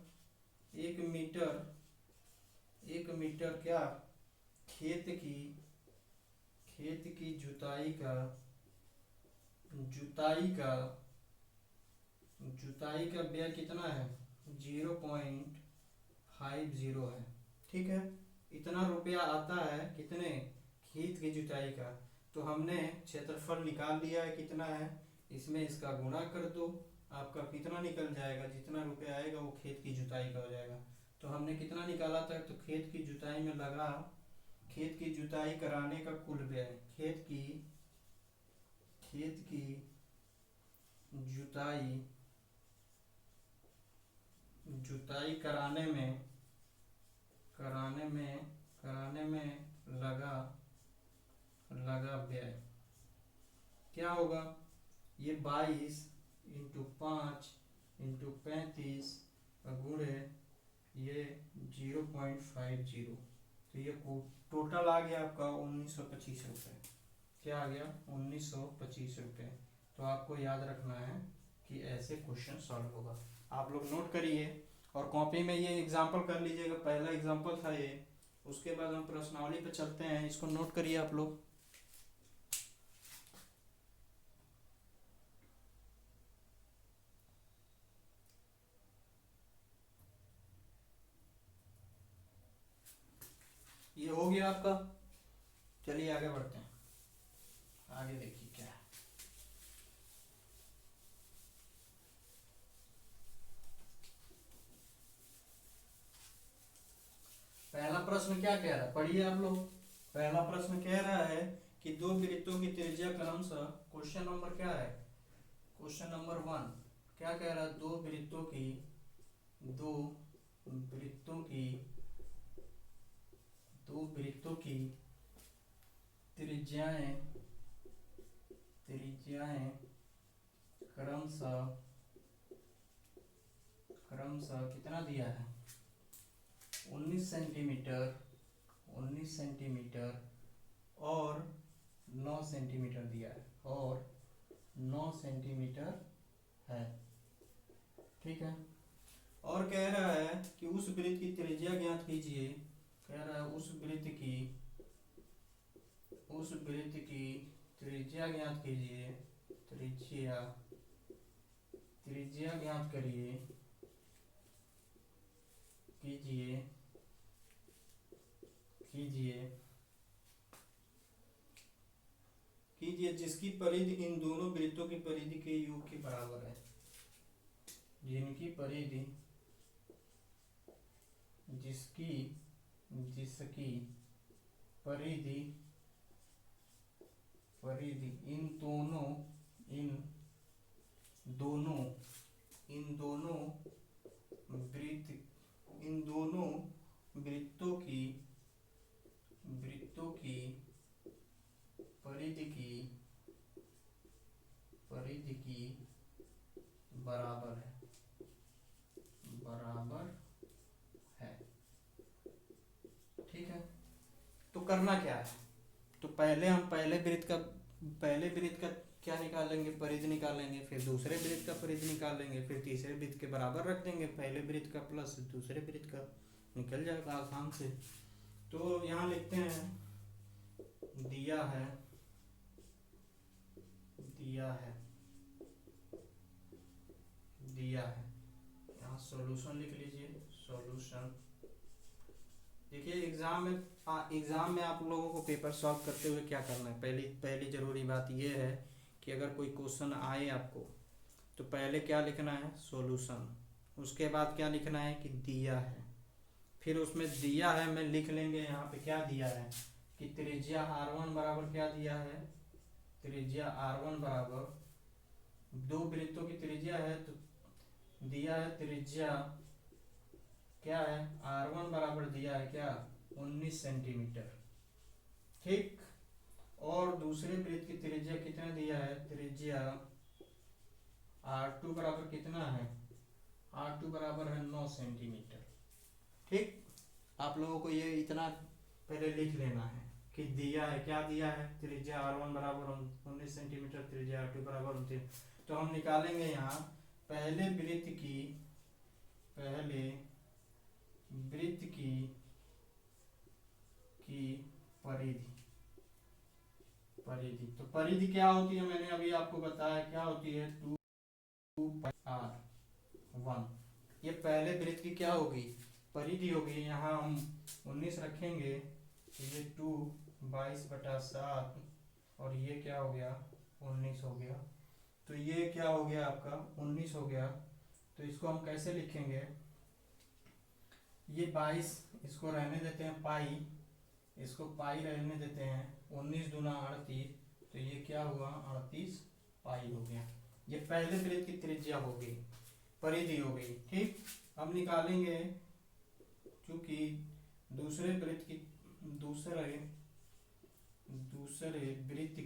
क्या, खेत की जुताई का जुताई का व्यय कितना है, 0.50 है। ठीक है, इतना रुपया आता है कितने, खेत की जुताई का। तो हमने क्षेत्रफल निकाल लिया है कितना है, इसमें इसका गुणा कर दो, आपका कितना निकल जाएगा, जितना रुपया आएगा वो खेत की जुताई का हो जाएगा। तो हमने कितना निकाला था, तो खेत की जुताई में लगा, खेत की जुताई कराने का कुल व्यय, खेत की जुताई जुताई कराने में लगा व्यय क्या होगा, ये 22 × 5 × 35 गुणे ये 0.50, तो ये टोटल आ गया आपका 1925 रुपये। क्या आ गया, 1925 रुपये। तो आपको याद रखना है कि ऐसे क्वेश्चन सॉल्व होगा। आप लोग नोट करिए और कॉपी में ये एग्जाम्पल कर लीजिएगा, पहला एग्जाम्पल था ये। उसके बाद हम प्रश्नावली पे चलते हैं, इसको नोट करिए आप लोग। ये हो गया आपका, चलिए आगे बढ़ते हैं। आगे देखिए क्या है। पहला प्रश्न क्या कह रहा है, पढ़िए आप लोग। पहला प्रश्न कह रहा है कि दो वृत्तों की त्रिज्या क्रमशः, क्वेश्चन नंबर क्या है, क्वेश्चन नंबर 1 क्या कह रहा है, दो वृत्तों की त्रिज्याएं क्रमशः कितना दिया है, 19 सेंटीमीटर और 9 सेंटीमीटर दिया है, और 9 सेंटीमीटर है। ठीक है, और कह रहा है कि उस वृत्त की त्रिज्या ज्ञात कीजिए। कह रहा है उस वृत्त की त्रिज्या ज्ञात कीजिए, त्रिज्या ज्ञात कीजिए जिसकी परिधि इन दोनों वृत्तों की परिधि के योग के बराबर है, जिसकी परिधि इन दोनों वृत्तों की परिधि की बराबर है। ठीक है, तो करना क्या है, तो पहले हम पहले वृत्त का क्या निकालेंगे, परिधि निकालेंगे, फिर दूसरे वृत्त का परिधि निकालेंगे, फिर तीसरे वृत्त के बराबर रख देंगे, पहले वृत्त का प्लस दूसरे वृत्त का, निकल जाएगा आसान से। तो यहाँ लिखते हैं दिया है यहाँ सॉल्यूशन लिख लीजिए, सॉल्यूशन। देखिए एग्जाम में आप लोगों को पेपर सॉल्व करते हुए क्या करना है, पहली जरूरी बात यह है कि अगर कोई क्वेश्चन आए आपको तो पहले क्या लिखना है, सॉल्यूशन। उसके बाद क्या लिखना है कि दिया है, फिर उसमें दिया है में लिख लेंगे यहाँ पे क्या दिया है कि त्रिज्या r1 बराबर क्या दिया है, त्रिज्या r1 बराबर, दो वृत्तों की त्रिज्या है तो दिया है त्रिज्या क्या है, r1 बराबर दिया है क्या, 19 सेंटीमीटर। ठीक, और दूसरे वृत्त की त्रिज्या कितना दिया है, त्रिज्या r2 बराबर कितना है, r2 बराबर है 9 सेंटीमीटर। ठीक, आप लोगों को ये इतना पहले लिख लेना है कि दिया है, क्या दिया है, त्रिज्या r1 बराबर 19 सेंटीमीटर, त्रिज्या r2 बराबर 29। तो हम निकालेंगे यहाँ पहले वृत्त की परिधि। तो परिधि क्या होती है, मैंने अभी आपको बताया क्या होती है, 2 R1। ये पहले वृत्त की क्या होगी, परिधि होगी। यहाँ हम 19 रखेंगे तो ये 2 22/7 और ये क्या हो गया 19 हो गया। तो ये क्या हो गया आपका 19 हो गया। तो इसको हम कैसे लिखेंगे, ये 22 इसको रहने देते हैं पाई, इसको पाई रहने देते हैं, 19 दूना 38, तो ये क्या हुआ 38 पाई हो गया। ये पहले वृत्त की त्रिज्या हो गई, परिधि हो गई। ठीक, अब निकालेंगे क्योंकि दूसरे वृत्त की दूसरे वृत्त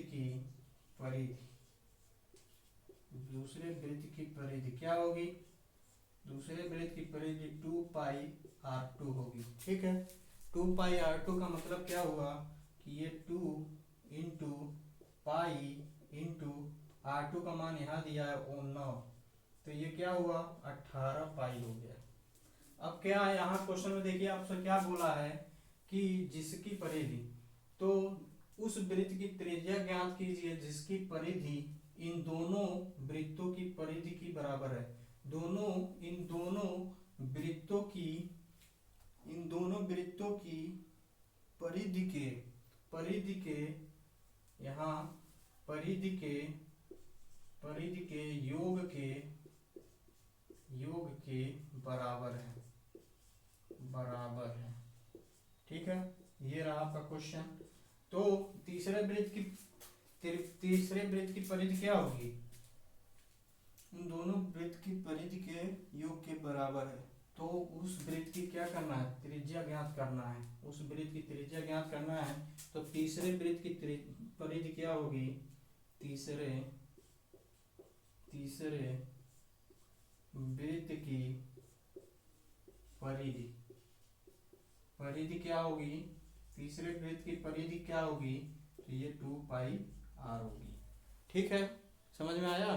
की परिधि, दूसरे वृत्त की परिधि क्या होगी, दूसरे वृत्त की परिधि 2πr2 होगी। ठीक है, 2πr2 का मतलब क्या हुआ कि ये 2 इंटू पाई इंटू R2 का मान यहाँ दिया है 9, तो ये क्या हुआ 18 पाई हो गया। अब क्या है यहाँ क्वेश्चन में देखिए आपसे क्या बोला है कि जिसकी परिधि, तो उस वृत्त की त्रिज्या ज्ञात कीजिए जिसकी परिधि इन दोनों वृत्तों की परिधि की बराबर है। इन दोनों वृत्तों की परिधि के यहाँ परिधि के योग के बराबर है। ठीक है, ये रहा आपका क्वेश्चन। तो तीसरे वृत्त की परिधि क्या होगी, उन दोनों वृत्त की परिधि के योग के बराबर है। तो उस वृत्त की क्या करना है, त्रिज्या ज्ञात करना है। उस वृत्त की त्रिज्या ज्ञात करना है तो तीसरे वृत्त की परिधि क्या होगी, तीसरे वृत्त की परिधि क्या होगी, तीसरे वृत्त की परिधि क्या होगी, तो ये 2πr होगी। ठीक है, समझ में आया।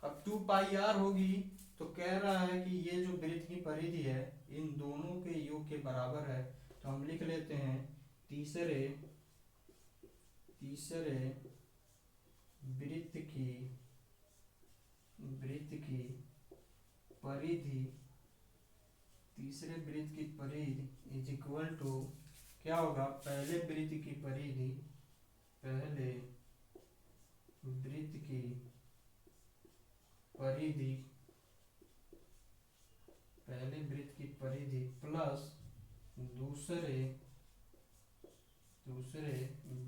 अब 2πr होगी तो कह रहा है कि ये जो वृत्त की परिधि है इन दोनों के योग के बराबर है। तो हम लिख लेते हैं तीसरे वृत्त की परिधि, तीसरे वृत्त की परिधि इज इक्वल टू क्या होगा, पहले वृत्त की परिधि प्लस दूसरे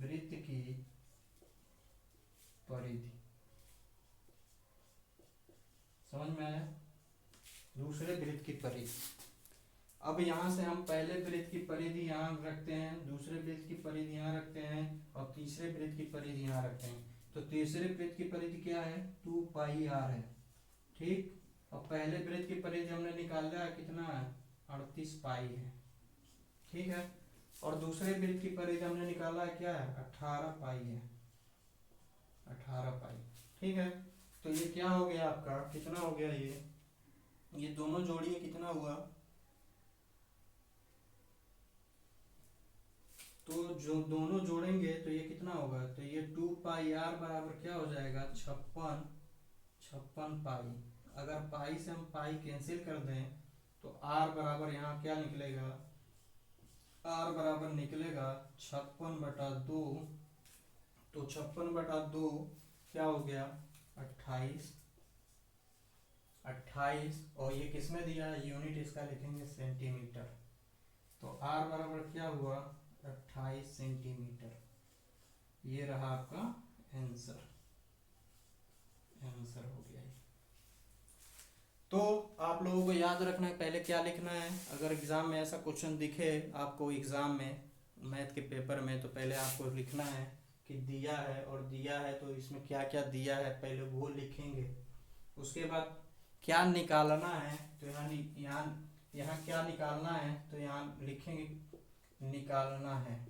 वृत्त की परिधि। समझ में आया, दूसरे वृत्त की परिधि। अब यहाँ से हम पहले वृत्त की परिधि यहाँ रखते हैं, दूसरे वृत्त की परिधि यहाँ रखते हैं और तीसरे वृत्त की परिधि यहाँ रखते हैं। तो तीसरे वृत्त की परिधि क्या है 2πr है। ठीक, और पहले वृत्त की परिधि हमने निकाला है कितना है 38 पाई है। ठीक है, और दूसरे वृत्त की परिधि हमने निकाला है क्या है 18 पाई है, 18 पाई। ठीक है, तो ये क्या हो गया आपका, कितना हो गया ये दोनों जोड़िए कितना हुआ, तो जो दोनों जोड़ेंगे तो ये कितना होगा, तो ये 2πr बराबर क्या हो जाएगा 56 पाई। अगर पाई से हम पाई कैंसिल कर दें तो r बराबर यहाँ क्या निकलेगा, r बराबर निकलेगा 56/2। तो 56/2 क्या हो गया 28 और ये किसमें दिया है, यूनिट इसका लिखेंगे सेंटीमीटर। तो r बराबर क्या हुआ 28 सेंटीमीटर। ये रहा आपका आंसर हो गया। तो आप लोगों को याद रखना है पहले क्या लिखना है। अगर एग्जाम में ऐसा क्वेश्चन दिखे आपको एग्जाम में मैथ के पेपर में, तो पहले आपको लिखना है कि दिया है तो इसमें क्या क्या दिया है पहले वो लिखेंगे। उसके बाद क्या निकालना है, तो यहाँ क्या निकालना है, तो यहाँ लिखेंगे निकालना है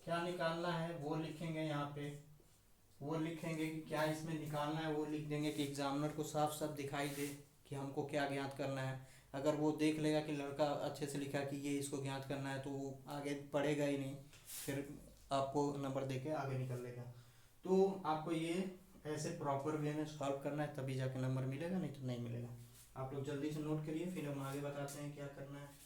क्या निकालना है वो लिखेंगे। यहाँ पे वो लिखेंगे कि क्या इसमें निकालना है, वो लिख देंगे कि एग्जामिनर को साफ साफ दिखाई दे कि हमको क्या ज्ञात करना है। अगर वो देख लेगा कि लड़का अच्छे से लिखा कि ये इसको ज्ञात करना है तो वो आगे पढ़ेगा ही नहीं, फिर आपको नंबर दे के आगे निकल लेगा। तो आपको ये ऐसे प्रॉपर वे में सॉल्व करना है, तभी जाके नंबर मिलेगा, नहीं तो नहीं मिलेगा। आप लोग जल्दी से नोट करिए, फिर हम आगे बताते हैं क्या करना है।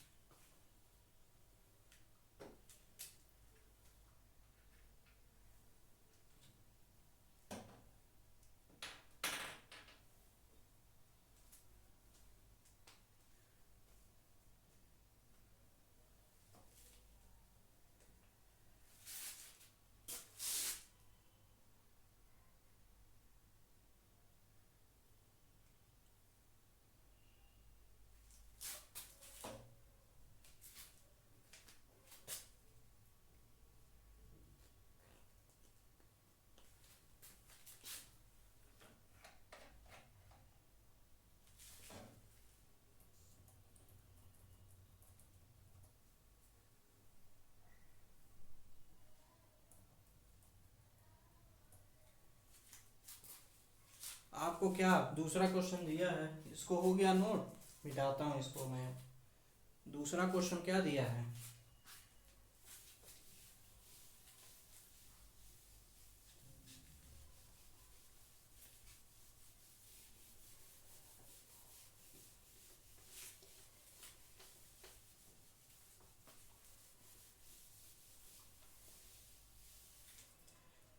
आपको क्या दूसरा क्वेश्चन दिया है, इसको हो गया नोट, मिटाता हूँ इसको मैं। दूसरा क्वेश्चन क्या दिया है,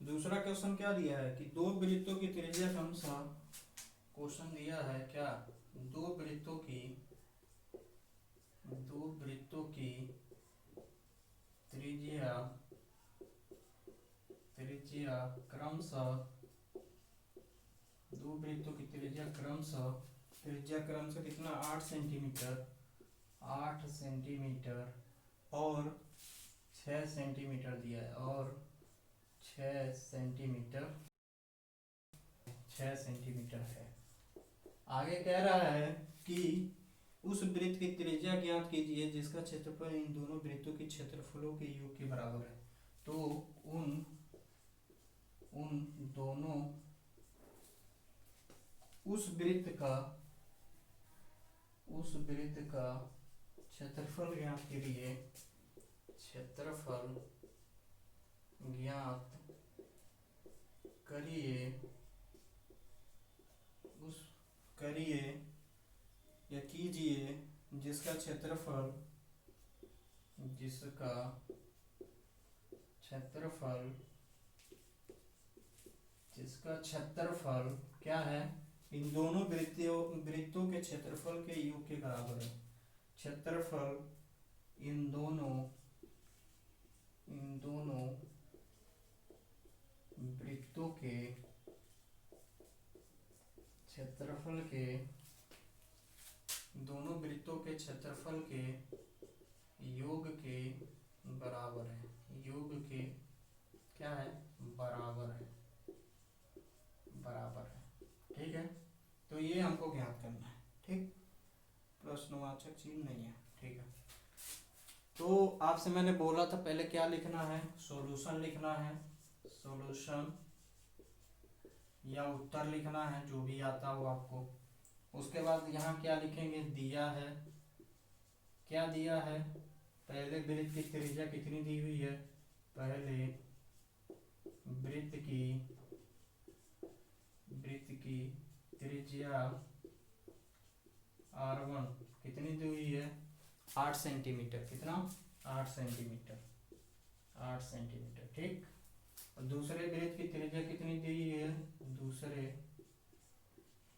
दूसरा क्वेश्चन क्या दिया है कि दो वृत्तों की त्रिज्या क्रमशः, क्वेश्चन दिया है क्या, दो वृत्तों की त्रिज्या त्रिज्या क्रमशः, दो वृत्तों की त्रिज्या क्रमशः कितना, 8 सेंटीमीटर, 8 सेंटीमीटर और 6 सेंटीमीटर दिया है, और 6 सेंटीमीटर, 6 सेंटीमीटर है। आगे कह रहा है कि उस वृत्त की त्रिज्या ज्ञात कीजिए जिसका क्षेत्रफल इन दोनों वृत्तों के क्षेत्रफलों के योग के बराबर है। तो उन दोनों, उस वृत्त का क्षेत्रफल ज्ञात कीजिए, क्षेत्रफल ज्ञात करिए, करिए या कीजिए जिसका क्षेत्रफल क्या है, इन दोनों वृत्तों के क्षेत्रफल के योग के बराबर है। क्षेत्रफल इन दोनों वृत्तों के क्षेत्रफल के, दोनों वृत्तों के क्षेत्रफल के योग के बराबर है, योग के क्या है, बराबर है, ठीक है। तो ये हमको ज्ञात करना है, ठीक, प्रश्नवाचक चिन्ह नहीं है, ठीक है। तो आपसे मैंने बोला था पहले क्या लिखना है, सॉल्यूशन लिखना है, सॉल्यूशन या उत्तर लिखना है, जो भी आता हो आपको। उसके बाद यहाँ क्या लिखेंगे, दिया है, क्या दिया है, पहले वृत्त की त्रिज्या कितनी दी हुई है, पहले वृत्त की त्रिज्या R1 कितनी दी हुई है, 8 सेंटीमीटर, कितना, 8 सेंटीमीटर, 8 सेंटीमीटर, ठीक। और दूसरे वृत्त की त्रिज्या कितनी दी हुई है, दूसरे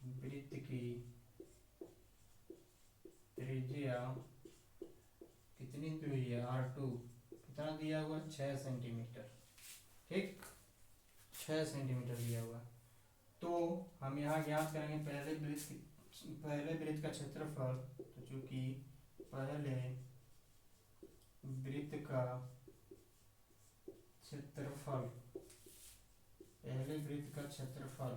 वृत्त की त्रिज्या कितनी दी हुई है, R2 कितना दिया हुआ, 6 सेंटीमीटर, ठीक, 6 सेंटीमीटर दिया हुआ। तो हम यहाँ ज्ञात करेंगे पहले वृत्त का क्षेत्रफल, तो चूंकि पहले वृत्त का क्षेत्रफल, पहले वृत्त का क्षेत्रफल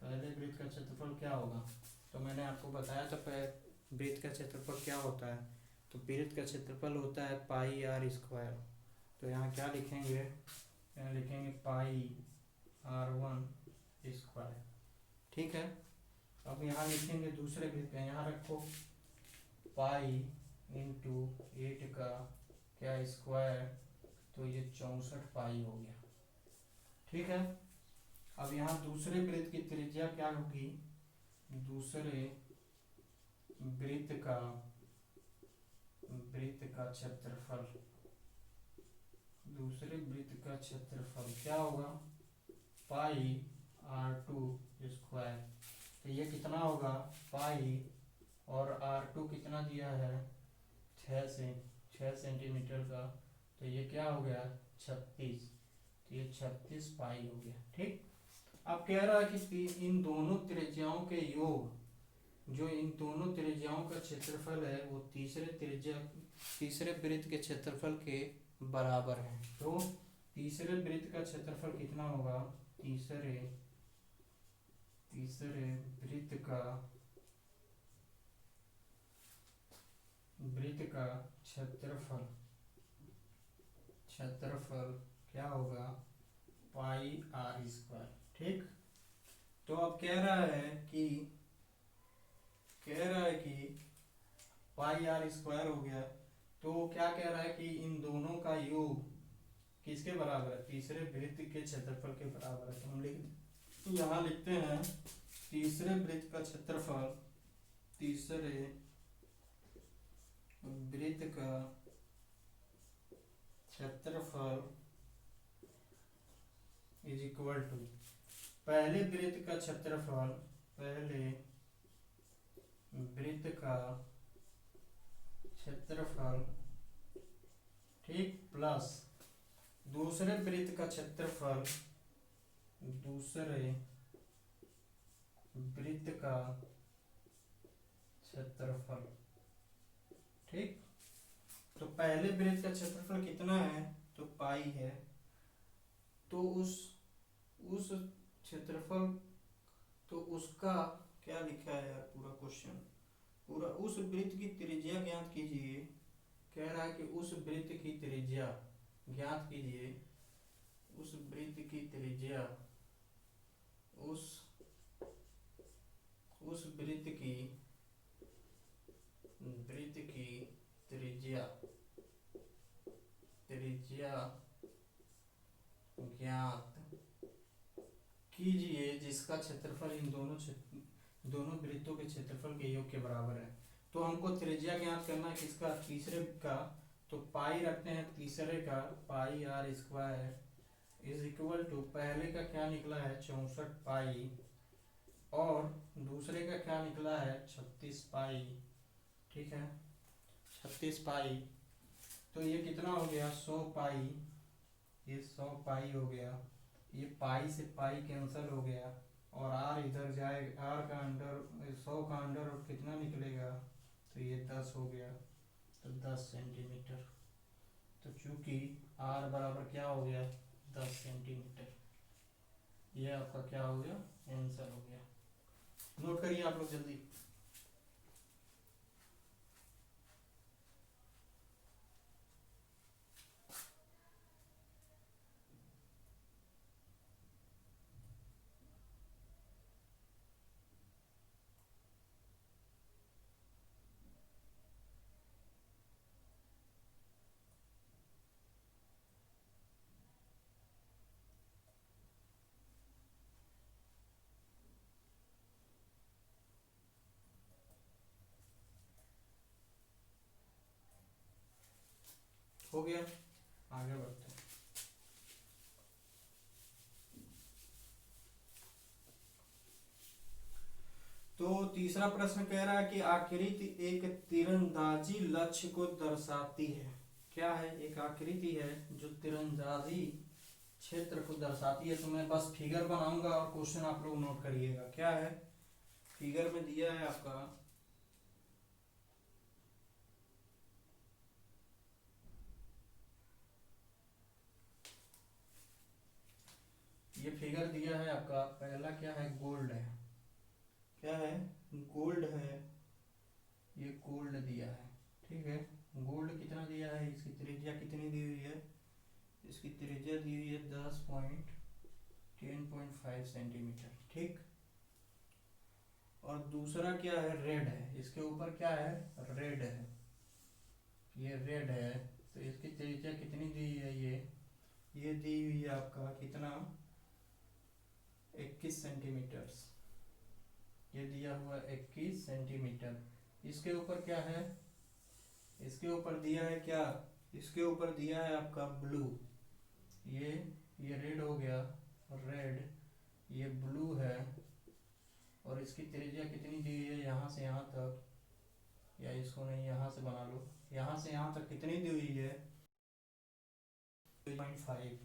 पहले वृत्त का क्षेत्रफल क्या होगा, तो मैंने आपको बताया था वृत्त का क्षेत्रफल क्या होता है, तो वृत्त का क्षेत्रफल होता है पाई r स्क्वायर। तो यहाँ क्या लिखेंगे, यहाँ लिखेंगे पाई R1 स्क्वायर, ठीक है। अब यहाँ लिखेंगे दूसरे वृत्त का, यहाँ रखो पाई इंटू 8 का क्या स्क्वायर, तो ये 64 पाई हो गया। ठीक है। अब यहाँ दूसरे वृत्त की त्रिज्या क्या होगी, दूसरे वृत्त का क्षेत्रफल, दूसरे वृत्त का क्षेत्रफल क्या होगा, पाई R2 स्क्वायर। तो ये कितना होगा, पाई और R2 कितना दिया है, 6 सेंटीमीटर का, तो ये क्या हो गया 36, तो ये 36 पाई हो गया। ठीक। अब कह रहा है कि इन दोनों त्रिज्याओं के योग, जो इन दोनों त्रिज्याओं का क्षेत्रफल है वो तीसरे वृत्त के क्षेत्रफल के बराबर है। तो तीसरे वृत्त का क्षेत्रफल कितना होगा, तीसरे वृत्त का क्षेत्रफल क्या होगा, पाई R स्क्वायर। ठीक। तो अब कह रहा है कि पाई R स्क्वायर हो गया, तो क्या कह रहा है कि इन दोनों का योग किसके बराबर है, तीसरे वृत्त के क्षेत्रफल के बराबर है। तो हम यहाँ लिखते हैं तीसरे वृत्त का क्षेत्रफल, तीसरे वृत्त का क्षेत्रफल इज इक्वल टू पहले वृत्त का क्षेत्रफल, ठीक, प्लस दूसरे वृत्त का क्षेत्रफल, ठीक। तो पहले वृत्त का क्षेत्रफल कितना है, तो पाई है, तो उस क्षेत्रफल, तो उसका क्या लिखा है यार, पूरा क्वेश्चन, पूरा उस वृत्त की त्रिज्या ज्ञात कीजिए। कह रहा है कि उस वृत्त की त्रिज्या ज्ञात कीजिए, उस वृत्त की त्रिज्या, उस वृत्त की त्रिज्या ज्ञात कीजिए जिसका क्षेत्रफल इन दोनों वृत्तों के क्षेत्रफल के योग के बराबर है। तो हमको त्रिज्या ज्ञात करना है किसका, तीसरे का, तो पाई रखते हैं तीसरे का, pi R square is equal to पहले का क्या निकला है 64 पाई और दूसरे का क्या निकला है 36 पाई। ठीक है, 36 पाई, तो ये कितना हो गया 100 पाई, ये 100 पाई हो गया, ये पाई से पाई कैंसिल हो गया और R इधर जाएगा, R का अंडर 100 का अंडर और कितना निकलेगा, तो ये 10 हो गया, तो 10 सेंटीमीटर। तो चूंकि R बराबर क्या हो गया 10 सेंटीमीटर, ये आपका क्या हो गया आंसर हो गया। नोट करिए आप लोग जल्दी। हो गया, आगे बढ़ते हैं। तो तीसरा प्रश्न कह रहा है कि आकृति एक तीरंदाजी लक्ष्य को दर्शाती है। क्या है, एक आकृति है जो तीरंदाजी क्षेत्र को दर्शाती है। तो मैं बस फिगर बनाऊंगा और क्वेश्चन आप लोग नोट करिएगा। क्या है, फिगर में दिया है आपका, ये फिगर दिया है आपका, पहला क्या है गोल्ड है, क्या है गोल्ड है, ये गोल्ड दिया है। ठीक है, गोल्ड कितना दिया है, इसकी त्रिज्या कितनी दी हुई है, इसकी त्रिज्या दी हुई है 10.5 सेंटीमीटर। ठीक, और और दूसरा क्या है, रेड है। इसके ऊपर क्या है, रेड है, ये रेड है। तो इसकी त्रिज्या कितनी दी है, ये दी हुई है आपका कितना, 21 सेंटीमीटर। ये दिया हुआ 21 सेंटीमीटर। इसके ऊपर क्या है, इसके ऊपर दिया है क्या, इसके ऊपर दिया है आपका ब्लू। ये रेड हो गया, रेड, ये ब्लू है। और इसकी त्रिज्या कितनी दी है, यहाँ से यहाँ तक, या इसको नहीं, यहाँ से बना लो, यहाँ से यहाँ तक कितनी दी हुई है, 5,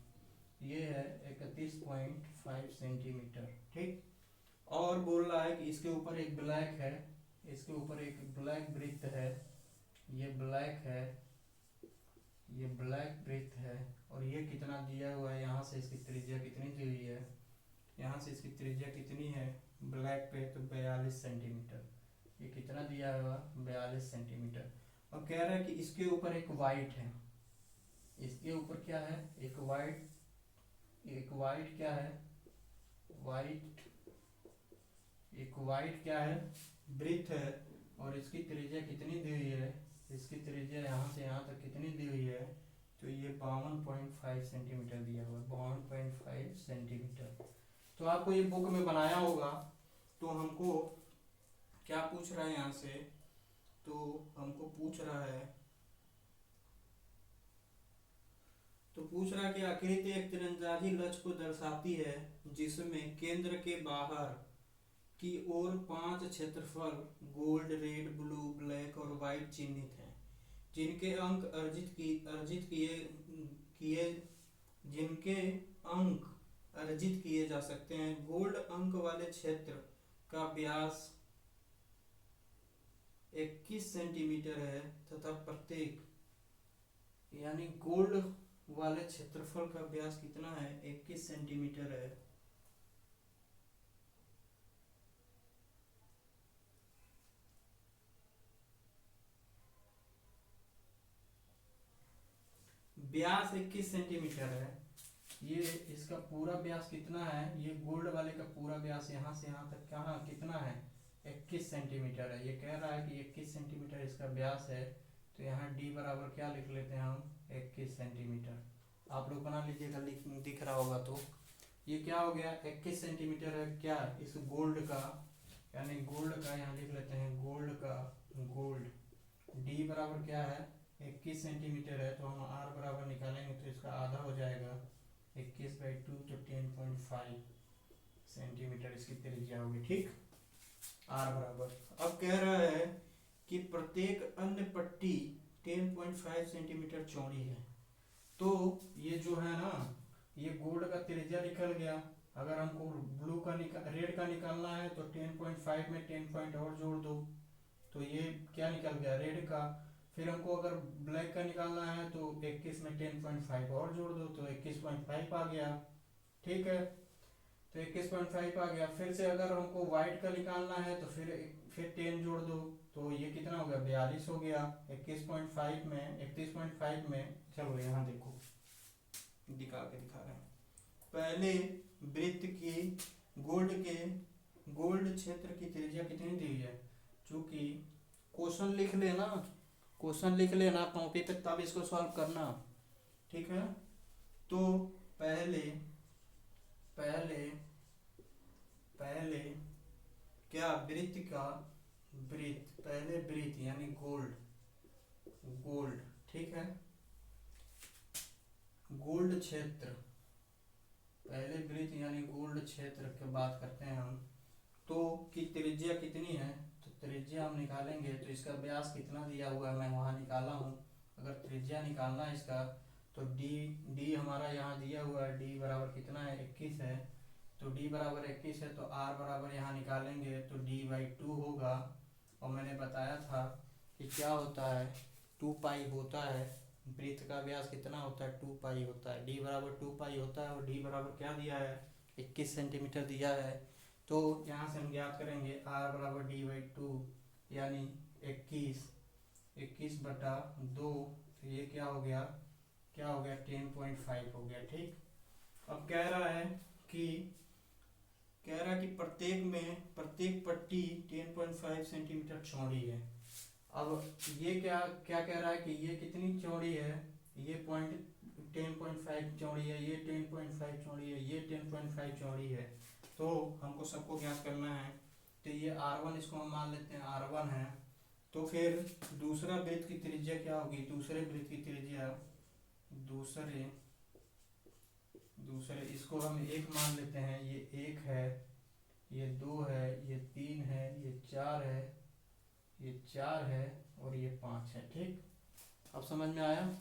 ये है 31.5 सेंटीमीटर। ठीक। और बोल रहा है कि इसके ऊपर एक ब्लैक है, इसके ऊपर एक ब्लैक वृत्त है, ये ब्लैक है, ये ब्लैक वृत्त है। और ये कितना दिया हुआ है, यहाँ से इसकी त्रिज्या कितनी दी हुई है, यहाँ से इसकी त्रिज्या कितनी है ब्लैक पे, तो 42 सेंटीमीटर। ये कितना दिया हुआ, 42 सेंटीमीटर। और कह रहा है कि इसके ऊपर एक वाइट है, इसके ऊपर क्या है, एक वाइट क्या है, वाइट, एक वाइट क्या है, वृत्त है। और इसकी त्रिज्या कितनी दी हुई है, इसकी त्रिज्या यहाँ से यहाँ तक कितनी दी हुई है, तो ये 52.5 सेंटीमीटर दिया हुआ है, 52.5 सेंटीमीटर। तो आपको ये बुक में बनाया होगा। तो हमको क्या पूछ रहा है यहाँ से, तो हमको पूछ रहा है, तो पूछ रहा है कि आकृति एक तीरंदाजी लक्ष्य को दर्शाती है जिसमें केंद्र के बाहर की ओर 5 क्षेत्रफल गोल्ड, रेड, ब्लू, ब्लैक और व्हाइट चिन्हित हैं, जिनके अंक अर्जित किए जा सकते हैं। गोल्ड अंक वाले क्षेत्र का व्यास 21 सेंटीमीटर है तथा प्रत्येक, यानी गोल्ड वाले क्षेत्रफल का व्यास कितना है, 21 सेंटीमीटर है। व्यास 21 सेंटीमीटर है। ये इसका पूरा व्यास कितना है, ये गोल्ड वाले का पूरा व्यास यहाँ से यहाँ तक कहाँ कितना है, 21 सेंटीमीटर है। ये कह रहा है कि 21 सेंटीमीटर इसका व्यास है। तो यहाँ d बराबर क्या लिख लेते हैं हम, 21 सेंटीमीटर। आप लोग बना लीजिएगा, दिख रहा होगा। तो ये क्या हो गया, 21 सेंटीमीटर है क्या, इस गोल्ड का, यानी गोल्ड का यहाँ लिख लेते हैं, गोल्ड का, गोल्ड d बराबर क्या है, 21 सेंटीमीटर है। तो हम r बराबर निकालेंगे तो इसका आधा हो जाएगा, 21/2, तो 10.5 सेंटीमीटर इसकी त्रिज्या होगी। ठीक, r बराबर। अब कह रहा है कि प्रत्येक अन्य पट्टी 10.5 सेंटीमीटर चौड़ी है। तो ये जो है ना, ये गोल्ड का त्रिज्या निकल गया। अगर हमको ब्लू का रेड का निकालना है तो 10.5 में 10 पॉइंट और जोड़ दो, तो ये क्या निकल गया, रेड का। फिर हमको अगर ब्लैक का निकालना है तो 21 में 10.5 और जोड़ दो, तो 21.5 आ गया। ठीक है, तो 21.5 आ गया। फिर से अगर हमको व्हाइट का निकालना है तो फिर 10 जोड़ दो, तो ये कितना हो गया, 42 हो गया। 31.5 में चलो यहाँ देखो, दिखा रहे हैं। पहले वृत्त की गोल्ड क्षेत्र की त्रिज्या कितनी दी है, चूंकि क्वेश्चन लिख लेना कॉपी पे, तब इसको सॉल्व करना। ठीक है, तो पहले क्या पहले वृत्त यानी गोल्ड, ठीक है, गोल्ड क्षेत्र, पहले वृत्त यानी गोल्ड क्षेत्र की बात करते हैं हम। तो की त्रिज्या कितनी है, तो त्रिज्या हम निकालेंगे। तो इसका व्यास कितना दिया हुआ है मैं वहाँ निकाला हूँ। अगर त्रिज्या निकालना है इसका, तो d हमारा यहाँ दिया हुआ है, d बराबर कितना है, 21 है। तो d बराबर 21 है, तो r बराबर यहाँ निकालेंगे तो d/2 होगा। और मैंने बताया था कि क्या होता है, 2 पाई होता है। वृत्त का व्यास कितना होता है, 2 पाई होता है। d बराबर 2 पाई होता है। और d बराबर क्या दिया है, 21 सेंटीमीटर दिया है। तो यहाँ से हम ज्ञात करेंगे r बराबर d/2 यानी 21/2। तो ये क्या हो गया 10.5 हो गया। ठीक, अब कह रहा है कि कह रहा है कि प्रत्येक पट्टी 10.5 सेंटीमीटर चौड़ी है। अब ये क्या क्या कह रहा है कि ये कितनी चौड़ी है, ये पॉइंट 10.5 चौड़ी है, ये 10.5 चौड़ी है, ये 10.5 चौड़ी है। तो हमको सबको ज्ञात करना है। तो ये R1 इसको हम मान लेते हैं R1 है। तो फिर दूसरा वृत्त की त्रिज्या क्या होगी, दूसरे वृत्त की त्रिज्या दूसरे इसको हम 1 मान लेते हैं। ये 1 है, ये 2 है, ये 3 है, ये 4 है, ये 4 है और ये 5 है। ठीक, अब समझ में आया।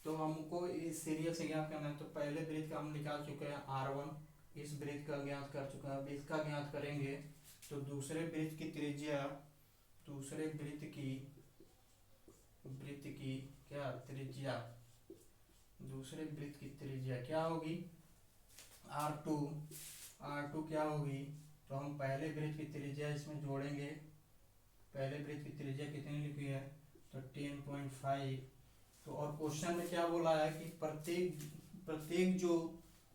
तो हमको इस सीरियल से ज्ञात करना है। तो पहले वृत्त का हम निकाल चुके हैं R1, इस वृत्त का ज्ञात कर चुके हैं। अब इसका ज्ञात करेंगे। तो दूसरे वृत्त की क्या त्रिज्या, दूसरे वृत्त की त्रिज्या क्या होगी, R2 क्या होगी। तो हम पहले वृत्त की त्रिज्या इसमें जोड़ेंगे। पहले वृत्त की त्रिज्या कितनी लिखी है, तो 10.5। तो और क्वेश्चन में क्या बोला है कि प्रत्येक जो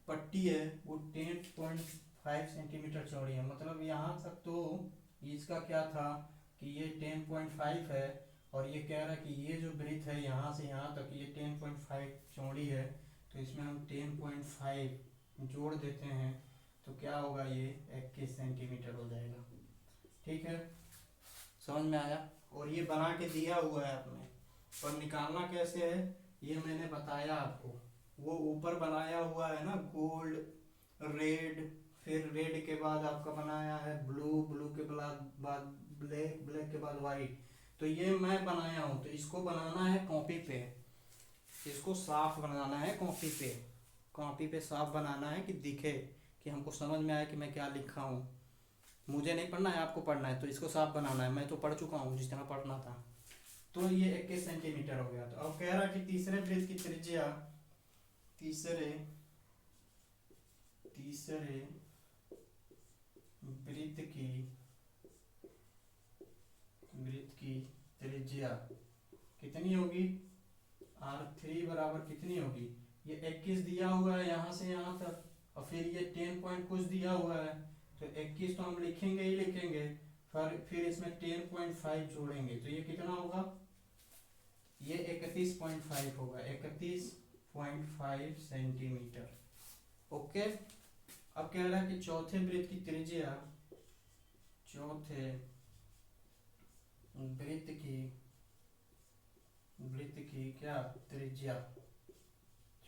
पट्टी है वो 10.5 सेंटीमीटर चौड़ी है। मतलब यहाँ तक तो इसका क्या था कि ये 10.5 है, और ये कह रहा है कि ये जो वृत्त है यहाँ से यहाँ तक ये 10.5 चौड़ी है। तो इसमें हम 10.5 जोड़ देते हैं तो क्या होगा, ये 21 सेंटीमीटर हो जाएगा। ठीक है, समझ में आया। और ये बना के दिया हुआ है आपने, पर निकालना कैसे है ये मैंने बताया आपको। वो ऊपर बनाया हुआ है ना, गोल्ड, रेड, फिर रेड के बाद आपका बनाया है ब्लू, ब्लू के बाद ब्लैक, ब्लैक के बाद वाइट। तो ये मैं बनाया हूँ। तो इसको बनाना है कॉपी पे, इसको साफ बनाना है कॉपी पे साफ बनाना है कि दिखे, कि हमको समझ में आए कि मैं क्या लिखा हूँ। मुझे नहीं पढ़ना है, आपको पढ़ना है। तो इसको साफ बनाना है, मैं तो पढ़ चुका हूँ जिस तरह पढ़ना था। तो ये 21 सेंटीमीटर हो गया। तो अब कह रहा कि तीसरे वृत्त की त्रिज्या, तीसरे वृत्त की त्रिज्या कितनी होगी, R3 बराबर कितनी होगी, ये 21 दिया हुआ है यहाँ से यहाँ तक, और फिर ये 10 पॉइंट कुछ दिया हुआ है। तो 21 तो हम लिखेंगे ही लिखेंगे, फिर इसमें 10.5 जोड़ेंगे तो ये कितना होगा, ये 31.5 होगा, 31.5 सेंटीमीटर। ओके। अब कह रहा है कि चौथे वृत्त की त्रिज्या, क्या त्रिज्या,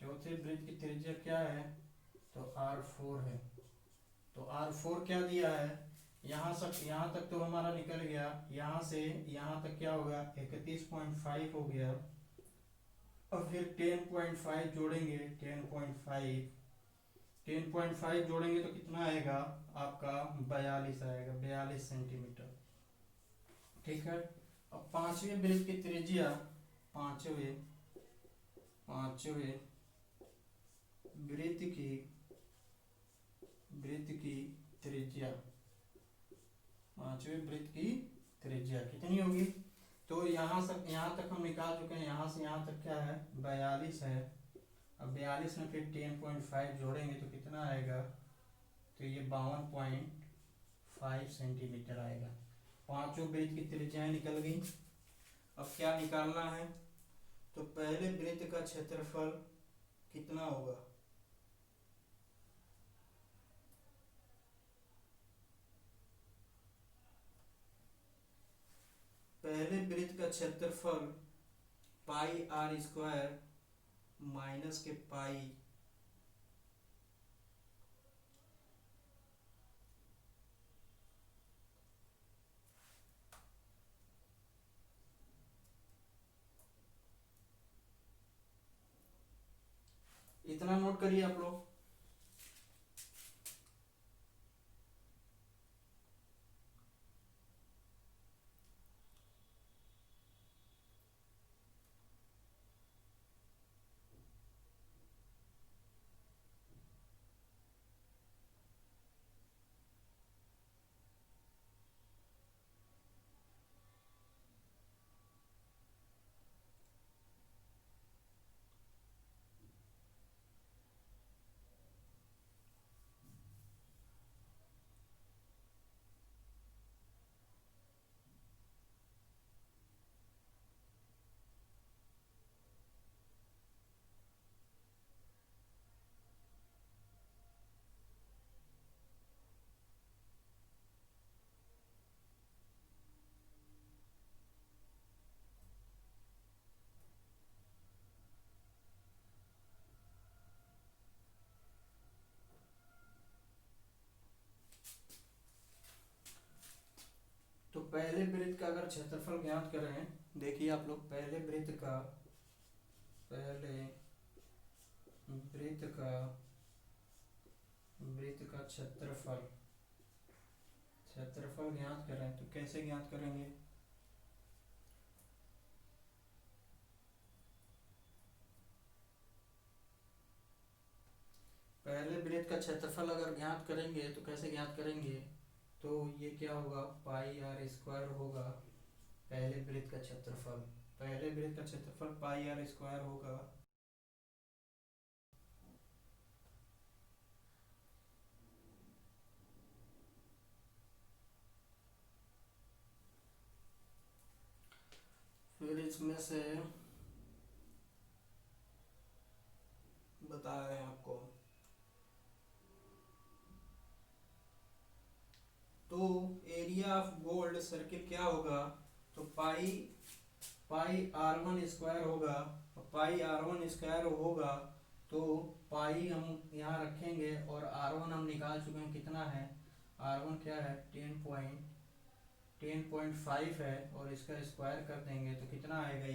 चौथे वृत्त की त्रिज्या क्या है, तो R4 है। तो R4 क्या दिया है, यहाँ तक तो हमारा निकल गया, यहाँ से यहाँ तक क्या होगा 31.5 हो गया। और फिर 10.5 जोड़ेंगे, 10.5 जोड़ेंगे तो कितना आएगा आपका, 42 आएगा, 42 सेंटीमीटर। ठीक है। अब पांचवें वृत्त की त्रिज्या, पांचवें वृत्त की त्रिज्या कितनी होगी। तो यहाँ तक हम निकाल चुके हैं, यहाँ से यहाँ तक क्या है 42 है। अब 42 में फिर 10.5 जोड़ेंगे तो कितना आएगा, तो ये 52.5 सेंटीमीटर आएगा। पांचों वृत्त की त्रिज्याएं निकल गई। अब क्या निकालना है, तो पहले वृत्त का क्षेत्रफल कितना होगा, पहले वृत्त का क्षेत्रफल πr² माइनस के पाई, इतना नोट करिए आप लोग। तो पहले वृत्त का अगर क्षेत्रफल ज्ञात करें, देखिए आप लोग, पहले वृत्त का क्षेत्रफल ज्ञात करें तो कैसे ज्ञात करेंगे? पहले वृत्त का क्षेत्रफल अगर ज्ञात करेंगे तो कैसे ज्ञात करेंगे? तो ये क्या होगा, पाई आर स्क्वायर होगा पहले वृत्त का क्षेत्रफल। पहले वृत्त का क्षेत्रफल पाई आर स्क्वायर होगा। फिर इसमें से बता रहे हैं आपको, तो एरिया ऑफ गोल्ड सर्किल क्या होगा? तो पाई आर वन स्क्वायर होगा। पाई आर वन स्क्वायर होगा तो पाई हम यहाँ रखेंगे और आर वन हम निकाल चुके हैं, कितना है? आर वन क्या है? 10.5 है, और इसका स्क्वायर कर देंगे तो कितना आएगा?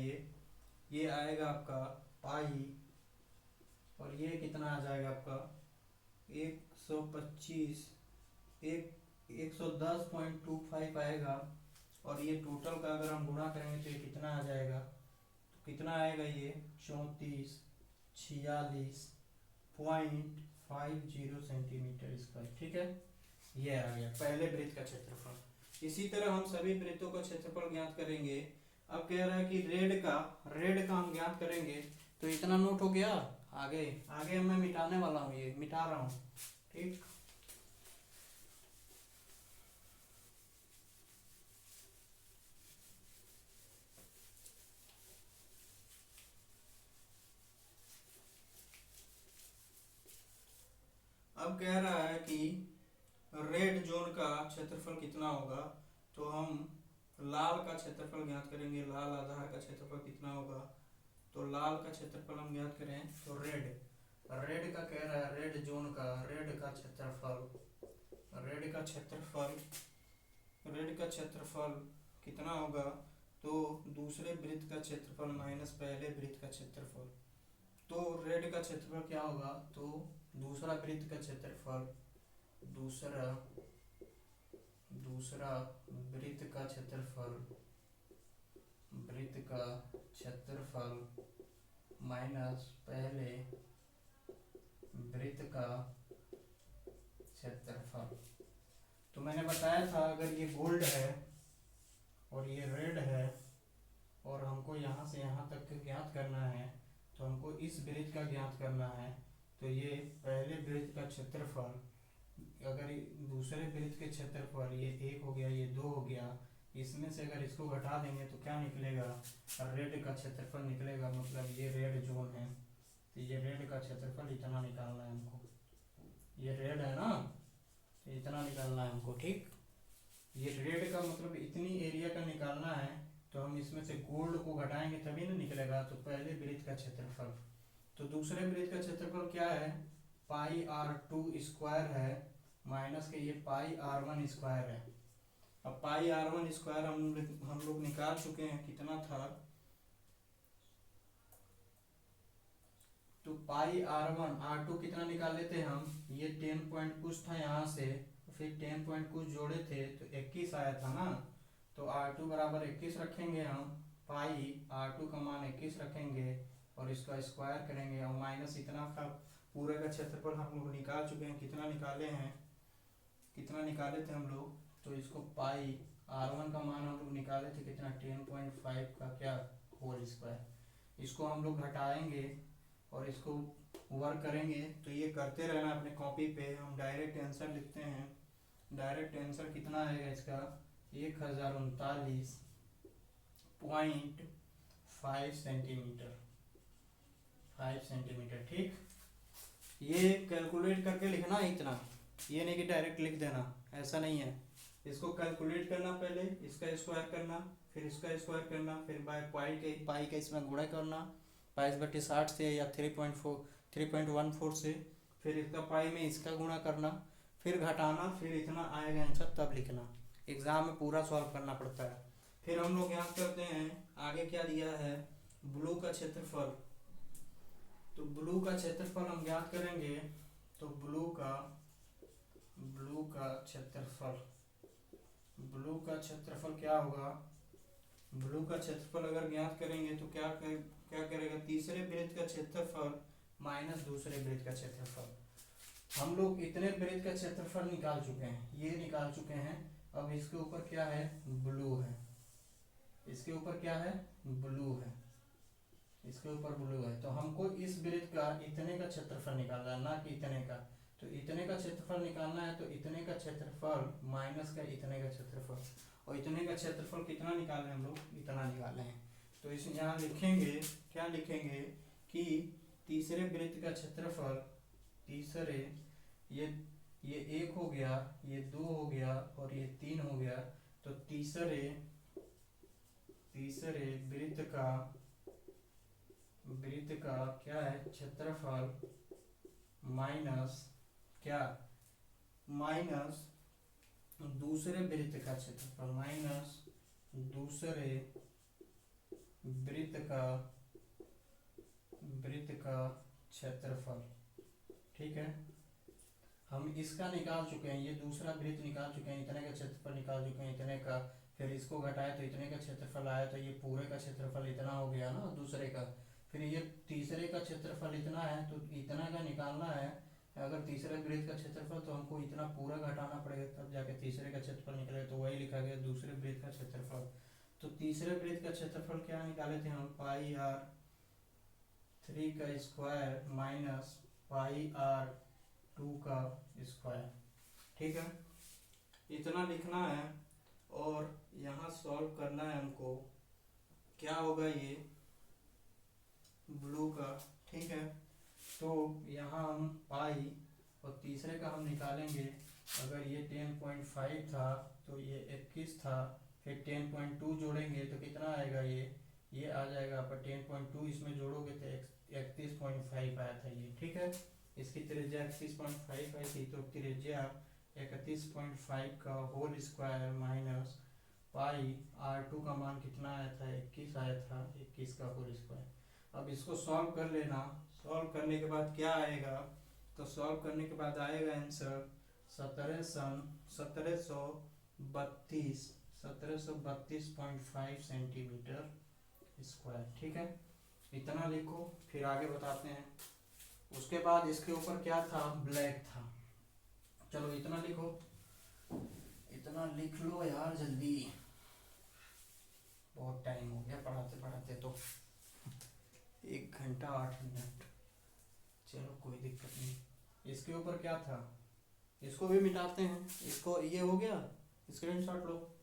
ये आएगा आपका पाई, और ये कितना आ जाएगा आपका? 125 110.25 आएगा। और ये टोटल का अगर हम गुणा करेंगे तो ये कितना आ जाएगा? तो कितना आएगा? ये 3446.50 सेंटीमीटर स्क्वायर। ठीक है, ये आ गया पहले वृत्त का क्षेत्रफल। इसी तरह हम सभी वृत्तों का क्षेत्रफल ज्ञात करेंगे। अब कह रहा है कि रेड का हम ज्ञात करेंगे, तो इतना नोट हो गया। आगे आगे मैं मिटाने वाला हूँ, ये मिटा रहा हूँ। ठीक, अब कह रहा है कि रेड जोन का क्षेत्रफल कितना होगा, तो हम लाल का क्षेत्रफल ज्ञात करेंगे। लाल आधार का क्षेत्रफल कितना होगा? तो लाल का क्षेत्रफल हम ज्ञात करें तो रेड का कह रहा है, रेड जोन का रेड का क्षेत्रफल कितना होगा? तो दूसरे वृत्त का क्षेत्रफल माइनस पहले वृत्त का क्षेत्रफल। तो रेड का क्षेत्रफल क्या होगा? तो दूसरा वृत्त का क्षेत्रफल दूसरा वृत्त का क्षेत्रफल माइनस पहले वृत्त का क्षेत्रफल। तो मैंने बताया था, अगर ये गोल्ड है और ये रेड है और हमको यहाँ से यहाँ तक ज्ञात करना है, तो हमको इस वृत्त का ज्ञात करना है। तो ये पहले वृत्त का क्षेत्रफल, अगर दूसरे वृत्त के क्षेत्रफल, ये 1 हो गया, ये 2 हो गया, इसमें से अगर इसको घटा देंगे तो क्या निकलेगा? रेड का क्षेत्रफल निकलेगा। मतलब ये रेड जोन है, तो ये रेड का क्षेत्रफल इतना निकालना है हमको। ये रेड है ना, तो इतना निकालना है हमको। ठीक, ये रेड का मतलब इतनी एरिया का निकालना है, तो हम इसमें से गोल्ड को घटाएंगे तभी ना निकलेगा। तो पहले वृत्त का क्षेत्रफल, तो दूसरे वृत्त का क्षेत्रफल क्या है? पाई आर टू स्क्वायर है माइनस के ये पाई आर वन स्क्वायर है। अब पाई आर वन स्क्वायर हम लोग निकाल चुके हैं, कितना था? तो पाई आर वन, आर टू कितना निकाल लेते हैं हम? ये 10 पॉइंट कुछ था यहाँ से, फिर 10 पॉइंट कुछ जोड़े थे तो 21 आया था ना। तो आर टू बराबर 21 रखेंगे हम, पाई आर टू का मान 21 रखेंगे और इसका स्क्वायर करेंगे, और माइनस इतना का पूरे का क्षेत्रफल हम लोग निकाल चुके हैं। कितना निकाले थे हम लोग? तो इसको पाई आर वन का मान हम लोग निकाले थे कितना? 10.5 का क्या होल स्क्वायर। इसको हम लोग घटाएंगे और इसको वर्क करेंगे। तो ये करते रहना अपने कॉपी पे। हम डायरेक्ट आंसर लिखते हैं। डायरेक्ट आंसर कितना आएगा इसका? 1039.5 सेंटीमीटर, 5 सेंटीमीटर। ठीक, ये कैलकुलेट करके लिखना है इतना, ये नहीं कि डायरेक्ट लिख देना, ऐसा नहीं है। इसको कैलकुलेट करना, पहले इसका स्क्वायर करना, फिर इसका स्क्वायर करना, फिर बाय पाई का इसमें गुणा करना 22/60 से या 3.14 से, फिर इसका पाई में इसका गुणा करना, फिर घटाना, फिर इतना आएगा आंसर, तब लिखना। एग्जाम में पूरा सॉल्व करना पड़ता है। फिर हम लोग याद करते हैं आगे क्या दिया है, ब्लू का क्षेत्रफल। तो ब्लू का क्षेत्रफल हम ज्ञात करेंगे। तो ब्लू का क्षेत्रफल, ब्लू का क्षेत्रफल क्या होगा, ब्लू का क्षेत्रफल अगर ज्ञात करेंगे तो क्या करेगा, तीसरे वृत्त का क्षेत्रफल माइनस दूसरे वृत्त का क्षेत्रफल। हम लोग इतने वृत्त का क्षेत्रफल निकाल चुके हैं, ये निकाल चुके हैं। अब इसके ऊपर क्या है, ब्लू है, इसके ऊपर क्या है, ब्लू है, इसके ऊपर ब्लू है। तो हमको इस वृत्त का इतने का क्षेत्रफल निकालना है, ना कि इतने का। तो इतने का क्षेत्रफल निकालना है, तो इतने का क्षेत्रफल माइनस का इतने का क्षेत्रफल, और इतने का क्षेत्रफल कितना निकाल रहे हैं हम लोग, इतना निकाल रहे हैं। तो इस यहाँ लिखेंगे, क्या लिखेंगे कि तीसरे वृत्त का क्षेत्रफल, तीसरे ये 1 हो गया, ये 2 हो गया और ये 3 हो गया। तो तीसरे वृत्त का क्या है, क्षेत्रफल माइनस क्या, माइनस दूसरे वृत्त का क्षेत्रफल, माइनस दूसरे वृत्त का क्षेत्रफल। ठीक है, हम इसका निकाल चुके हैं, ये दूसरा वृत्त निकाल चुके हैं, इतने का क्षेत्रफल निकाल चुके हैं, इतने का। फिर इसको घटाए तो इतने का क्षेत्रफल आया, तो ये पूरे का क्षेत्रफल इतना हो गया ना दूसरे का। फिर ये तीसरे का क्षेत्रफल इतना है, तो इतना का निकालना है। अगर तीसरे वृत्त का क्षेत्रफल, तो हमको इतना पूरा घटाना पड़ेगा, तब जाके तीसरे का क्षेत्रफल निकलेगा। तो वही लिखा गया दूसरे वृत्त का क्षेत्रफल। तो तीसरे वृत्त का क्षेत्रफल क्या निकाले थे हम, पाई आर 3 का स्क्वायर माइनस पाई आर 2 का स्क्वायर। ठीक है, इतना लिखना है और यहाँ सॉल्व करना है हमको। क्या होगा ये ब्लू का, ठीक है। तो यहाँ हम पाई और तीसरे का हम निकालेंगे। अगर ये 10.5 था तो ये 21 था, फिर 10.2 जोड़ेंगे तो कितना आएगा, ये आ जाएगा पर 10.2 इसमें जोड़ोगे तो 31.5 आया था ये। ठीक है, इसकी त्रिज्या 31.5 आई थी, तो त्रिज्या 31.5 का whole square minus pi R2 का मान कितना आया था, 21 आया था, 21 का होल स्क्वायर। अब इसको सॉल्व कर लेना। सॉल्व करने के बाद क्या आएगा, तो सॉल्व करने के बाद आएगा आंसर 1732.5 सेंटीमीटर स्क्वायर। ठीक है, इतना लिखो, फिर आगे बताते हैं। उसके बाद इसके ऊपर क्या था, ब्लैक था। चलो इतना लिखो, इतना लिख लो यार जल्दी, बहुत टाइम हो गया पढ़ाते पढ़ाते, तो 1 घंटा 8 मिनट। चलो कोई दिक्कत नहीं। इसके ऊपर क्या था, इसको भी मिटाते हैं। इसको, ये हो गया, स्क्रीनशॉट लो।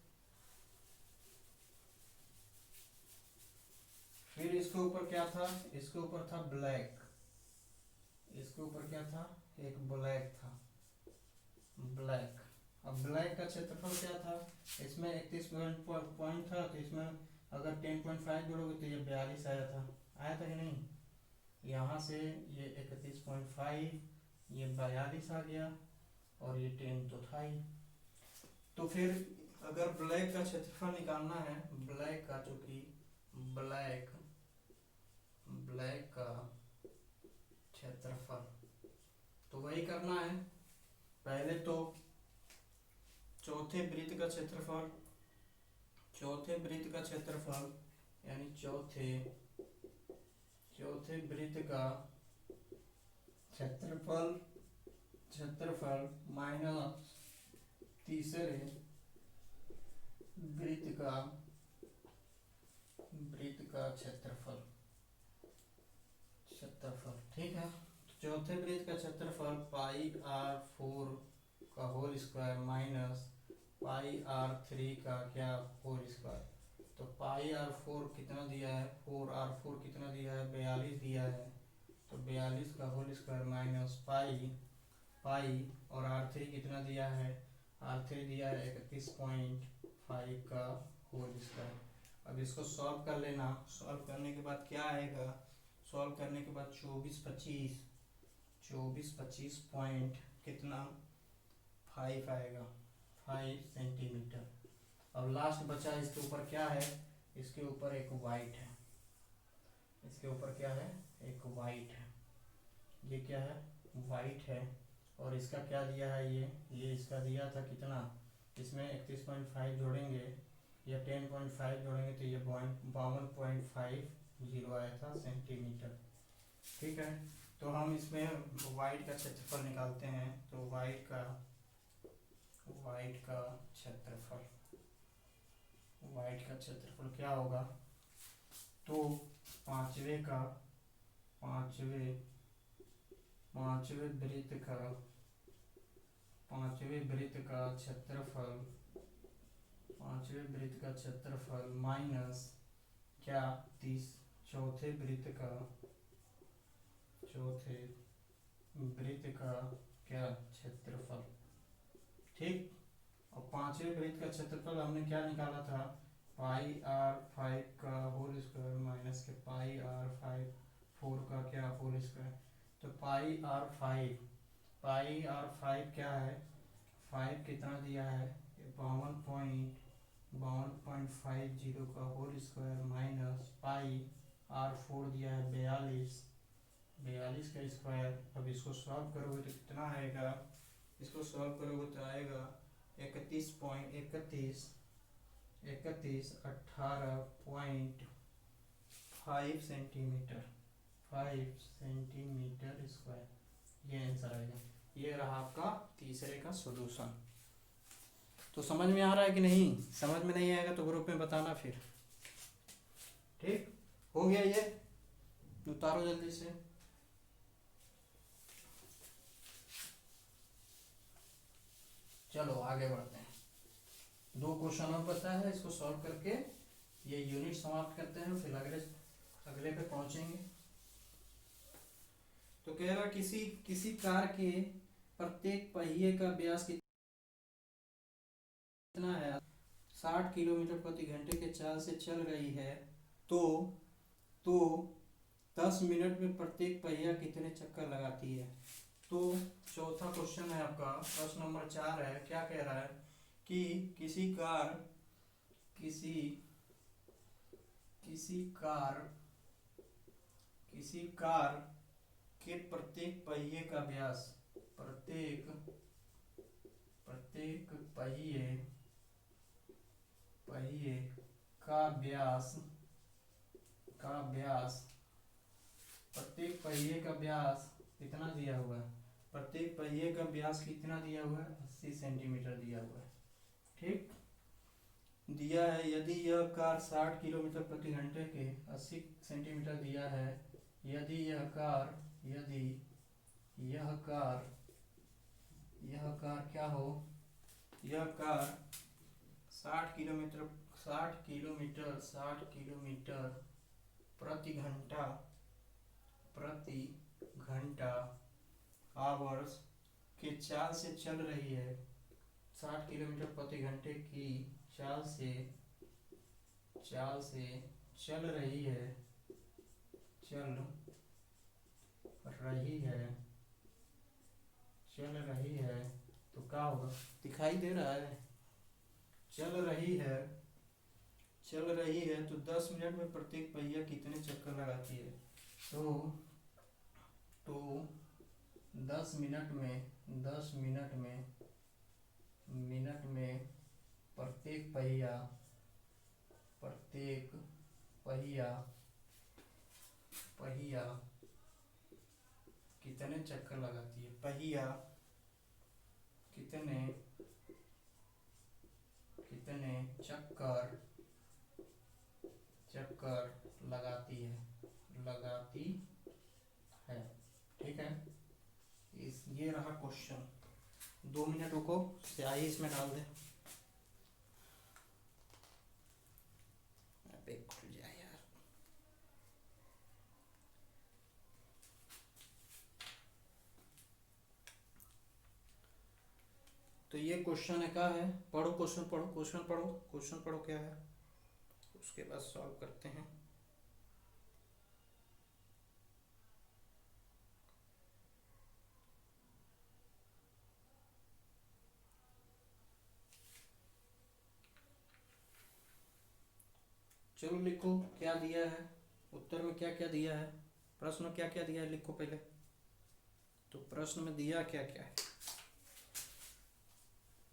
फिर इसके ऊपर क्या था, इसके ऊपर था ब्लैक। इसके ऊपर क्या था, एक ब्लैक था, ब्लैक। अब ब्लैक का क्षेत्रफल क्या था, इसमें 31 पॉइंट था, तो इसमें अगर 10.5 जोड़ोगे तो ये 42 आया था, आया था कि नहीं। यहाँ से ये 31.5, ये 42 आ गया, और ये 10 तो था ही। तो फिर अगर ब्लैक का क्षेत्रफल निकालना है, ब्लैक का, चूंकि ब्लैक का क्षेत्रफल, तो वही करना है। पहले तो चौथे वृत्त का क्षेत्रफल, यानी चौथे वृत्त का क्षेत्रफल माइनस तीसरे वृत्त का क्षेत्रफल। ठीक है, तो चौथे वृत्त का क्षेत्रफल पाई R4 का whole square minus pi R3 का क्या, होल स्क्वायर। तो पाई R4 कितना दिया है, 4R4 कितना दिया है, 42 दिया है। तो 42 का होल स्क्वायर माइनस पाई और R3 कितना दिया है, R3 दिया है 31.5 का होल स्क्वायर। अब इसको सॉल्व कर लेना। सॉल्व करने के बाद क्या आएगा, सॉल्व करने के बाद 24-25 पॉइंट कितना, 5 आएगा, 5 सेंटीमीटर। अब लास्ट बचा इसके ऊपर क्या है, इसके ऊपर एक वाइट है, इसके ऊपर क्या है, एक वाइट है, ये क्या है, वाइट है। और इसका क्या दिया है, ये इसका दिया था कितना, इसमें 31.5 जोड़ेंगे या 10.5 जोड़ेंगे तो ये 52.50 आया था सेंटीमीटर। ठीक है, तो हम इसमें वाइट का क्षेत्रफल निकालते हैं। तो वाइट का क्षेत्रफल, वाइट का क्षेत्रफल क्या होगा, तो पांचवे वृत्त का क्षेत्रफल, पांचवें वृत्त का क्षेत्रफल माइनस क्या, चौथे वृत्त का क्या, क्षेत्रफल। ठीक, और पांचवें वृत्त का क्षेत्रफल हमने क्या निकाला था, πr5 का होल स्क्वायर माइनस के πr5 4 का क्या होल स्क्वायर। तो πr5 क्या है, 5 कितना दिया है, 52.50 का होल स्क्वायर माइनस πr4 दिया है 42 का स्क्वायर। अब इसको सॉल्व करोगे तो कितना आएगा, इसको सॉल्व करोगे तो आएगा 18.5 सेंटीमीटर, 5 सेंटीमीटर स्क्वायर, ये आंसर आएगा। ये रहा आपका तीसरे का सॉल्यूशन। तो समझ में आ रहा है कि नहीं, समझ में नहीं आएगा तो ग्रुप में बताना फिर। ठीक, हो गया, ये उतारो जल्दी से। चलो आगे बढ़ते हैं, 2 क्वेश्चन और बचा है, इसको सॉल्व करके ये यूनिट समाप्त करते हैं, फिर अगले पे पहुंचेंगे। तो कह रहा किसी कार के प्रत्येक पहिए का व्यास कितना है, 60 किलोमीटर प्रति घंटे के चाल से चल रही है, तो 10 मिनट में प्रत्येक पहिया कितने चक्कर लगाती है। तो चौथा क्वेश्चन है आपका, प्रश्न नंबर 4 है। क्या कह रहा है कि किसी कार के प्रत्येक पहिए का व्यास, प्रत्येक पहिए का व्यास प्रत्येक पहिए का व्यास कितना दिया हुआ है, प्रत्येक पहिए का व्यास कितना दिया हुआ है, 80 सेंटीमीटर दिया हुआ है। ठीक, दिया है यदि यह कार 60 किलोमीटर प्रति घंटे के 80 सेंटीमीटर दिया है, यदि यह कार क्या हो, यह कार 60 किलोमीटर प्रति घंटा आवर्स के चाल से चल रही है, 60 किलोमीटर प्रति घंटे की चाल से चल रही है तो क्या होगा, दिखाई दे रहा है, चल रही है तो 10 मिनट में प्रत्येक पहिया कितने चक्कर लगाती है। तो 10 मिनट में प्रत्येक पहिया कितने चक्कर लगाती है, पहिया कितने चक्कर लगाती है। ठीक है, ये रहा क्वेश्चन। 2 मिनट रुको, स्याही इसमें डाल दे, खुल जाए यार। तो ये क्वेश्चन है, क्या है, पढ़ो क्वेश्चन पढ़ो क्या है, उसके बाद सॉल्व करते हैं। चलो लिखो क्या दिया है, उत्तर में क्या क्या दिया है, प्रश्न में क्या क्या दिया है लिखो पहले। तो प्रश्न में दिया क्या क्या है,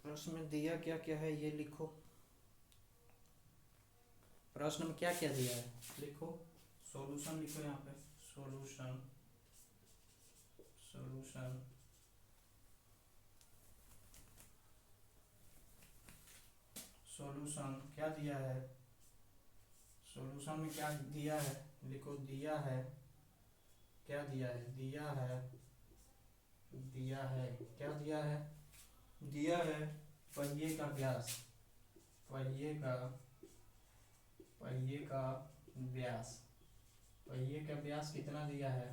प्रश्न में दिया क्या क्या है ये लिखो। प्रश्न में क्या क्या दिया है लिखो, सॉल्यूशन लिखो यहाँ पे, सॉल्यूशन, सॉल्यूशन, सॉल्यूशन क्या दिया है, सॉल्यूशन में क्या दिया है लिखो, दिया है, क्या दिया है, दिया है, दिया है, क्या दिया है, दिया है पहिए का व्यास, पहिए का, पहिए का व्यास, पहिए का व्यास कितना दिया है,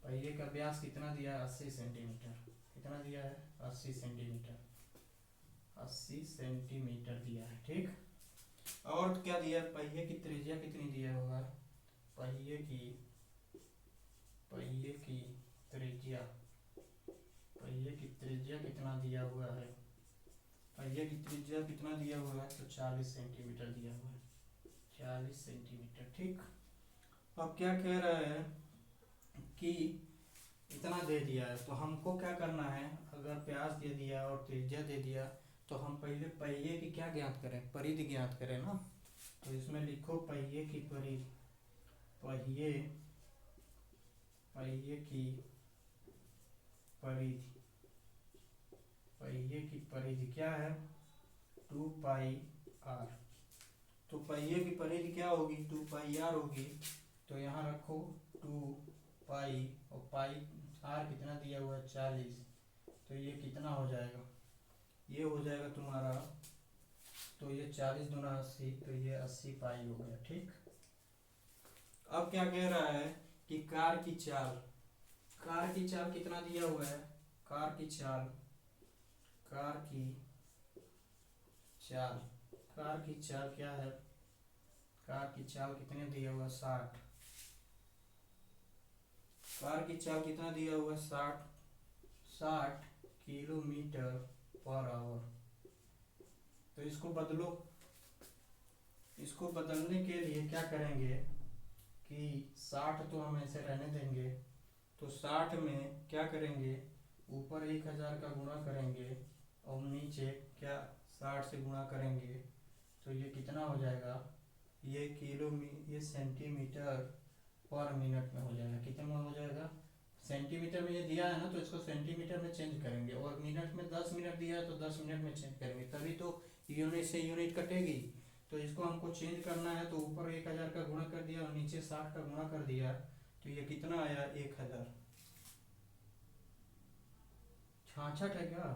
पहिए का व्यास कितना दिया है, 80 सेंटीमीटर, कितना दिया है, 80 सेंटीमीटर, 80 सेंटीमीटर दिया है, ठीक। और क्या दिया है, पहिए की त्रिज्या कितनी दिया होगा, पहिए की, पहिए की त्रिज्या, पहिए की त्रिज्या कितना दिया हुआ है, पहिए की त्रिज्या कितना दिया हुआ है, तो 40 सेंटीमीटर दिया हुआ है, 40 सेंटीमीटर, ठीक। अब क्या कह रहा है कि इतना दे दिया है, तो हमको क्या करना है, अगर व्यास दे दिया और त्रिज्या दे दिया तो हम पहले पहिए की क्या ज्ञात करें, परिधि ज्ञात करें ना। तो इसमें लिखो पहिए की परिधि, पहिए, पहिए की परिधि, पहिए की परिधि क्या है, 2πr। तो पहिए की परिधि क्या होगी, 2πr होगी। तो यहाँ रखो 2 पाई, और पाई आर कितना दिया हुआ है, 40। तो ये कितना हो जाएगा, ये हो जाएगा तुम्हारा, तो ये 40 दूना 80, तो ये 80 पाई हो गया, ठीक। अब क्या कह रहा है कि कार की चाल, कार की चाल कितना दिया हुआ है, कार की चाल, कार की चाल, कार की चाल क्या है, कार की चाल कितने दिया हुआ, 60, कार की चाल कितना दिया हुआ, 60, 60 किलोमीटर पर आवर। तो इसको बदलो, इसको बदलने के लिए क्या करेंगे कि 60 तो हम ऐसे रहने देंगे, तो 60 में क्या करेंगे, ऊपर 1000 का गुणा करेंगे और नीचे क्या 60 से गुणा करेंगे, तो ये कितना हो जाएगा, ये ये सेंटीमीटर पर मिनट में हो जाएगा, कितने में हो जाएगा, सेंटीमीटर में ये दिया है ना, तो इसको सेंटीमीटर में चेंज करेंगे, और मिनट में 10 मिनट दिया है तो 10 मिनट में चेंज करेंगे, तभी तो यूनिट से यूनिट कटेगी। तो इसको हमको चेंज करना है, तो ऊपर 1000 का गुणा कर दिया और नीचे 60 का गुणा कर दिया, तो ये कितना आया, 1000। 66 है क्या,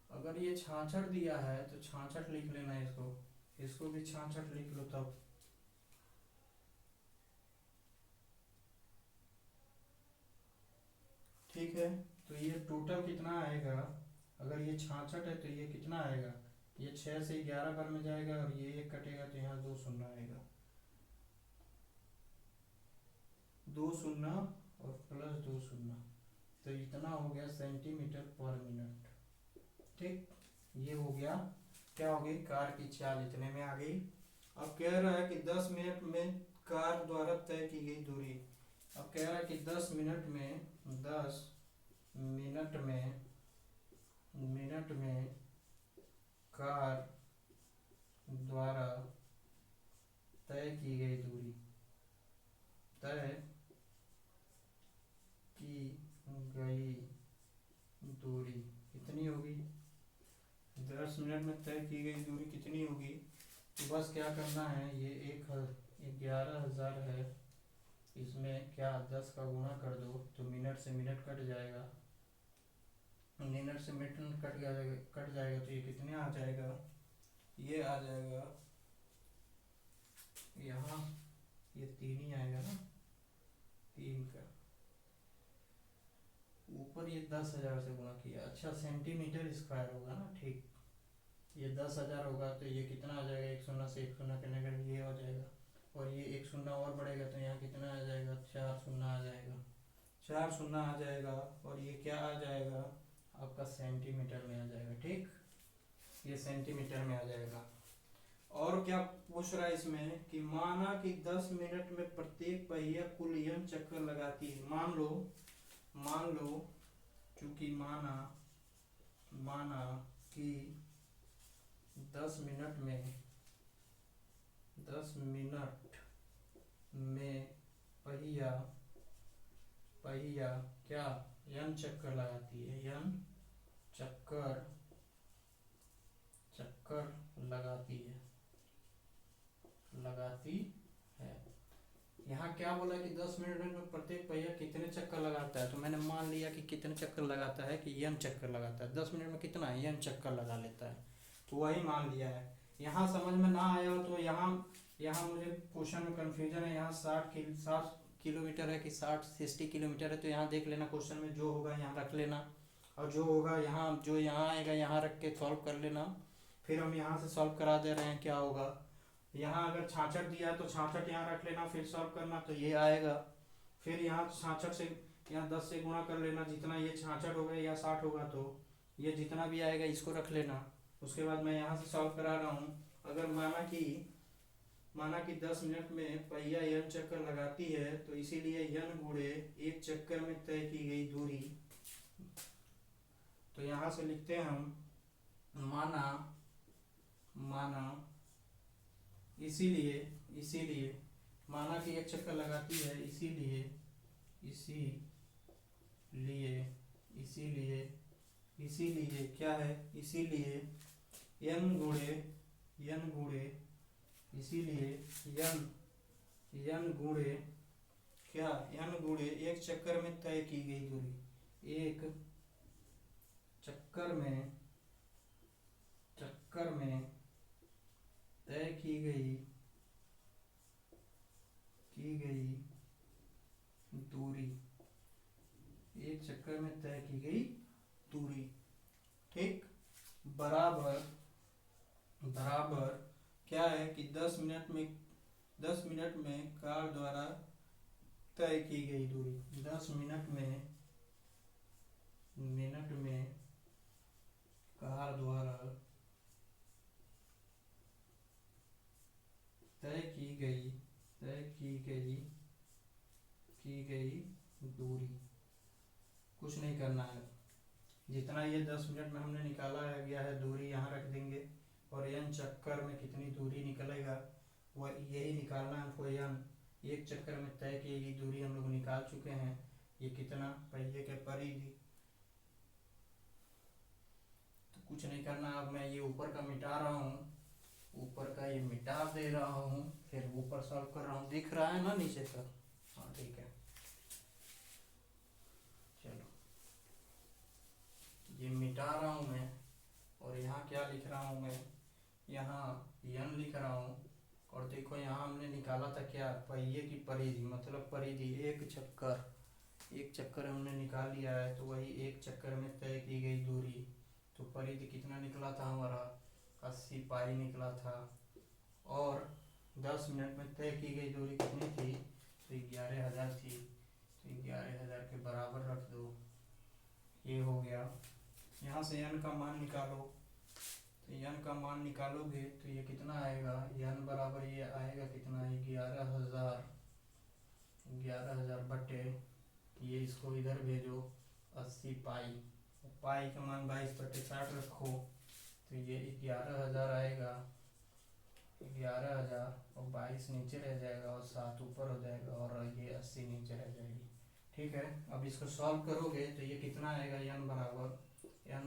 अगर ये 66 दिया है तो 66 लिख लेना, इसको, इसको भी 66 लिख लो तब। ठीक है, तो ये टोटल कितना आएगा, अगर ये 66 है तो ये कितना आएगा, ये 6 से 11 बार में जाएगा और ये 1 कटेगा तो यहाँ 2 शून्य आएगा, 2 शून्य और प्लस 2 शून्य, तो इतना हो गया सेंटीमीटर पर मिनट, ठीक। ये हो गया, क्या हो गई, कार की चाल इतने में आ गई। अब कह रहा है कि 10 मिनट में कार द्वारा तय की गई दूरी, अब कह रहा है कि 10 मिनट में, 10 मिनट में, मिनट में कार द्वारा तय की गई दूरी, तय की गई दूरी कितनी होगी, 10 मिनट में तय की गई दूरी कितनी होगी, तो बस क्या करना है, ये 11,000 है, इसमें क्या 10 का गुणा कर दो, तो मिनट से मिनट कट जाएगा, मिनट से मिनट कट जाएगा, कट जाएगा, तो ये कितने आ जाएगा, ये आ जाएगा यहाँ, ये 3 ही आएगा ना, 3 का ऊपर ये 10,000 से गुणा किया, अच्छा सेंटीमीटर स्क्वायर होगा ना, ठीक। ये 10,000 होगा तो ये कितना आ जाएगा, 1 शून्य से 1 शून्य करने का ये हो जाएगा, और ये 1 शून्य और बढ़ेगा तो यहाँ कितना आ जाएगा, 4 शून्य आ जाएगा, 4 शून्य आ जाएगा और ये क्या आ जाएगा आपका सेंटीमीटर में आ जाएगा। ठीक, ये सेंटीमीटर में आ जाएगा। और क्या पूछ रहा है इसमें कि माना कि 10 मिनट में प्रत्येक पहिया कुल n चक्कर लगाती है। मान लो चूंकि माना कि 10 मिनट में पहिया क्या n चक्कर लगाती है, n चक्कर लगाती है। यहाँ क्या बोला कि 10 मिनट में प्रत्येक पहिया कितने चक्कर लगाता है, तो मैंने मान लिया कि कितने चक्कर लगाता है कि n चक्कर लगाता है। 10 मिनट में कितना n चक्कर लगा लेता है, तो वही मान लिया है। यहाँ समझ में ना आया तो यहाँ मुझे क्वेश्चन में कन्फ्यूजन है। यहाँ 60 किलोमीटर है कि 60 किलोमीटर है, तो यहाँ देख लेना क्वेश्चन में जो होगा यहाँ रख लेना, और जो होगा जो यहाँ आएगा यहाँ रख के सॉल्व कर लेना। फिर हम यहाँ से सॉल्व करा दे रहे हैं, क्या होगा यहाँ अगर 66 दिया है तो 66 यहाँ रख लेना, फिर सॉल्व करना तो ये आएगा। फिर यहाँ 66 से यहाँ 10 से गुणा कर लेना, जितना ये 66 होगा या 60 होगा तो ये जितना भी आएगा इसको रख लेना। उसके बाद मैं यहाँ से सॉल्व करा रहा हूँ। अगर माना कि 10 मिनट में पहिया n चक्कर लगाती है, तो इसीलिए n गुणे एक चक्कर में तय की गई दूरी। तो यहाँ से लिखते हैं हम माना इसीलिए माना कि एक चक्कर लगाती है, इसीलिए क्या है, इसीलिए n गुणे इसीलिए n गुणे क्या n गुणे एक चक्कर में तय की गई दूरी, एक चक्कर में तय की गई दूरी, एक चक्कर में तय की गई दूरी। ठीक, बराबर क्या है कि 10 मिनट में कार द्वारा तय की गई दूरी। 10 मिनट में कार द्वारा तय की गई दूरी। कुछ नहीं करना है, जितना ये 10 मिनट में हमने निकाला है गया है दूरी यहाँ रख देंगे, और n चक्कर में कितनी दूरी निकलेगा वह यही निकालना है हमको। एक चक्कर में तय की गई दूरी हम लोग निकाल चुके हैं, ये कितना पहिए के परिधि। तो कुछ नहीं करना, अब मैं ये ऊपर का मिटा रहा हूँ, ऊपर का ये मिटा दे रहा हूँ, फिर ऊपर सॉल्व कर रहा हूँ। दिख रहा है ना नीचे तक? हाँ ठीक है, चलो ये मिटा रहा हूँ मैं, और यहाँ क्या लिख रहा हूँ मैं, यहाँ n लिख रहा हूँ। और देखो यहाँ हमने निकाला था क्या, पहिए की परिधि, मतलब परिधि एक चक्कर हमने निकाल लिया है, तो वही एक चक्कर में तय की गई दूरी। तो परिधि कितना निकला था हमारा, 80 पाई निकला था। और 10 मिनट में तय की गई दूरी कितनी थी, तो 11,000 थी। तो 11,000 के बराबर रख दो, ये हो गया। यहाँ से n का मान निकालो, तो n का मान निकालोगे तो ये कितना आएगा, n बराबर ये आएगा कितना, 11,000 बटे ये, इसको इधर भेजो 80 पाई, पाई का मान 22/60 रखो, तो ये 11,000 आएगा। 11,000 और 22 नीचे रह जाएगा और 7 ऊपर हो जाएगा, और ये 80 नीचे रह जाएगी। ठीक है, अब इसको सॉल्व करोगे तो ये कितना आएगा, n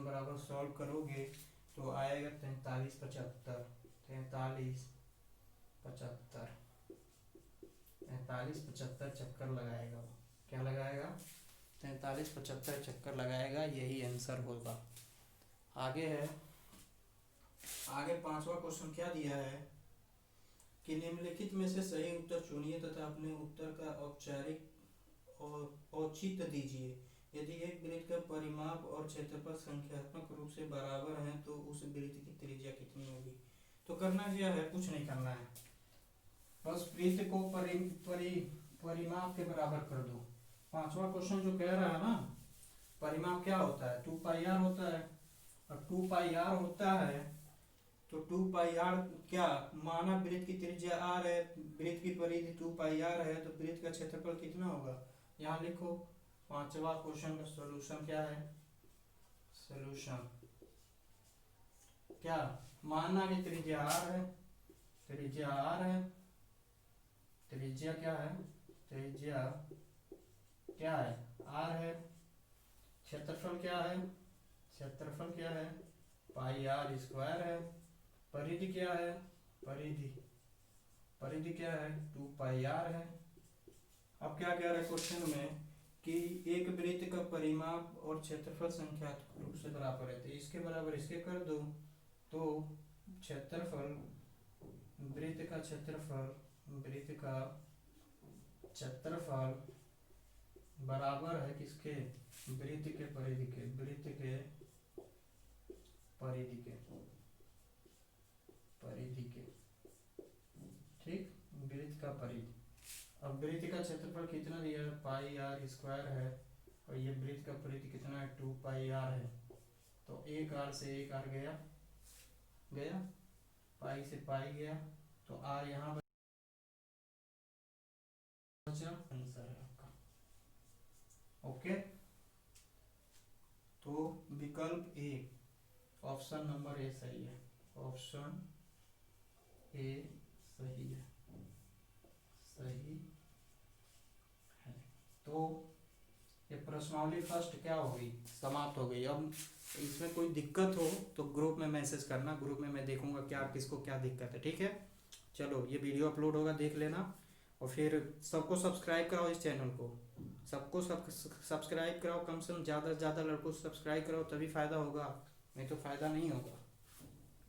बराबर सॉल्व करोगे तो आएगा 43/75 चक्कर लगाएगा। क्या लगाएगा, 43-75 चक्कर लगाएगा, यही आंसर होगा। आगे 5वां क्वेश्चन क्या दिया है कि निम्नलिखित में से सही उत्तर चुनिए तथा अपने उत्तर का औचित्य दीजिए। यदि एक वृत्त का परिमाप और क्षेत्रफल संख्यात्मक रूप से बराबर हैं तो उस वृत्त की त्रिज्या कितनी होगी। तो करना क्या है, कुछ नहीं करना है, बस वृत्त को परिमाप के बराबर कर दो। पांचवा क्वेश्चन जो कह रहा है ना, परिमाप क्या होता है, 2 पाई आर होता है। और 2 पाई आर होता है तो 2 पाई आर क्या, माना वृत्त की त्रिज्या आर है, वृत्त की परिधि 2 पाई आर है, तो वृत्त का क्षेत्रफल कितना होगा। यहाँ लिखो, पांचवा क्वेश्चन का सॉल्यूशन क्या है। सॉल्यूशन क्या, माना कि त्रिज्या आर है, त्रिज्या आर है, त्रिज्या क्या है, त्रिज्या क्या है, आर है, क्षेत्रफल क्या है, क्षेत्रफल क्या है, पाई आर स्क्वायर है, परिधि क्या है, परिधि परिधि क्या है, 2 पाई आर है। अब क्या कह रहे हैं क्वेश्चन में कि एक वृत्त का परिमाप और क्षेत्रफल संख्यात्मक रूप से बराबर है, तो इसके बराबर इसके कर दो, तो क्षेत्रफल, वृत्त का क्षेत्रफल, वृत्त का क्षेत्रफल बराबर है किसके, वृत्त के परिधि के, वृत्त के परिधि के, परिधि के, ठीक, वृत्त का परिधि। अब वृत्त का क्षेत्रफल कितना दिया है, पाई आर स्क्वायर है, और ये वृत्त का परिधि कितना है, 2 पाई आर है। तो एक आर से एक आर गया, गया, पाई से पाई गया, तो आर यहाँ बचा, आंसर है आपका। ओके, तो विकल्प ए, ऑप्शन नंबर ए सही है, ऑप्शन ए सही है, सही है। तो ये प्रश्नावली फर्स्ट क्या हो गई, समाप्त हो गई। अब इसमें कोई दिक्कत हो तो ग्रुप में मैसेज करना, ग्रुप में मैं देखूंगा क्या किसको क्या दिक्कत है, ठीक है। चलो ये वीडियो अपलोड होगा, देख लेना, और फिर सबको सब्सक्राइब कराओ इस चैनल को, सबको सब्सक्राइब कराओ, कम से कम ज़्यादा से ज़्यादा लड़कों को सब्सक्राइब कराओ, तभी फ़ायदा होगा, नहीं तो फ़ायदा नहीं होगा,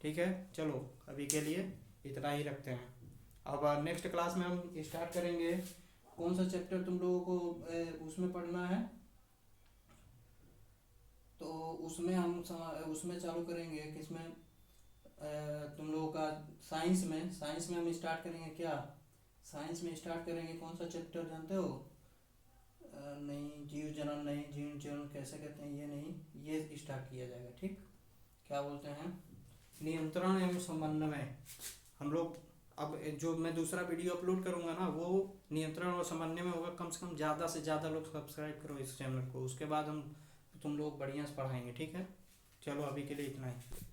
ठीक है। चलो अभी के लिए इतना ही रखते हैं। अब नेक्स्ट क्लास में हम स्टार्ट करेंगे, कौन सा चैप्टर तुम लोगों को उसमें पढ़ना है, तो उसमें हम उसमें चालू करेंगे किसमें, तुम लोगों का साइंस में, साइंस में हम स्टार्ट करेंगे क्या, साइंस में स्टार्ट करेंगे कौन सा चैप्टर जानते हो, नहीं जीव जनन, नहीं जीव जनन कैसे कहते हैं, ये नहीं, ये स्टार्ट किया जाएगा, ठीक, क्या बोलते हैं, नियंत्रण एवं समन्वय। हम लोग अब जो मैं दूसरा वीडियो अपलोड करूंगा ना, वो नियंत्रण और समन्वय में होगा, कम से कम ज़्यादा से ज़्यादा लोग सब्सक्राइब करो इस चैनल को, उसके बाद हम तुम लोग बढ़िया से पढ़ाएंगे, ठीक है। चलो अभी के लिए इतना ही।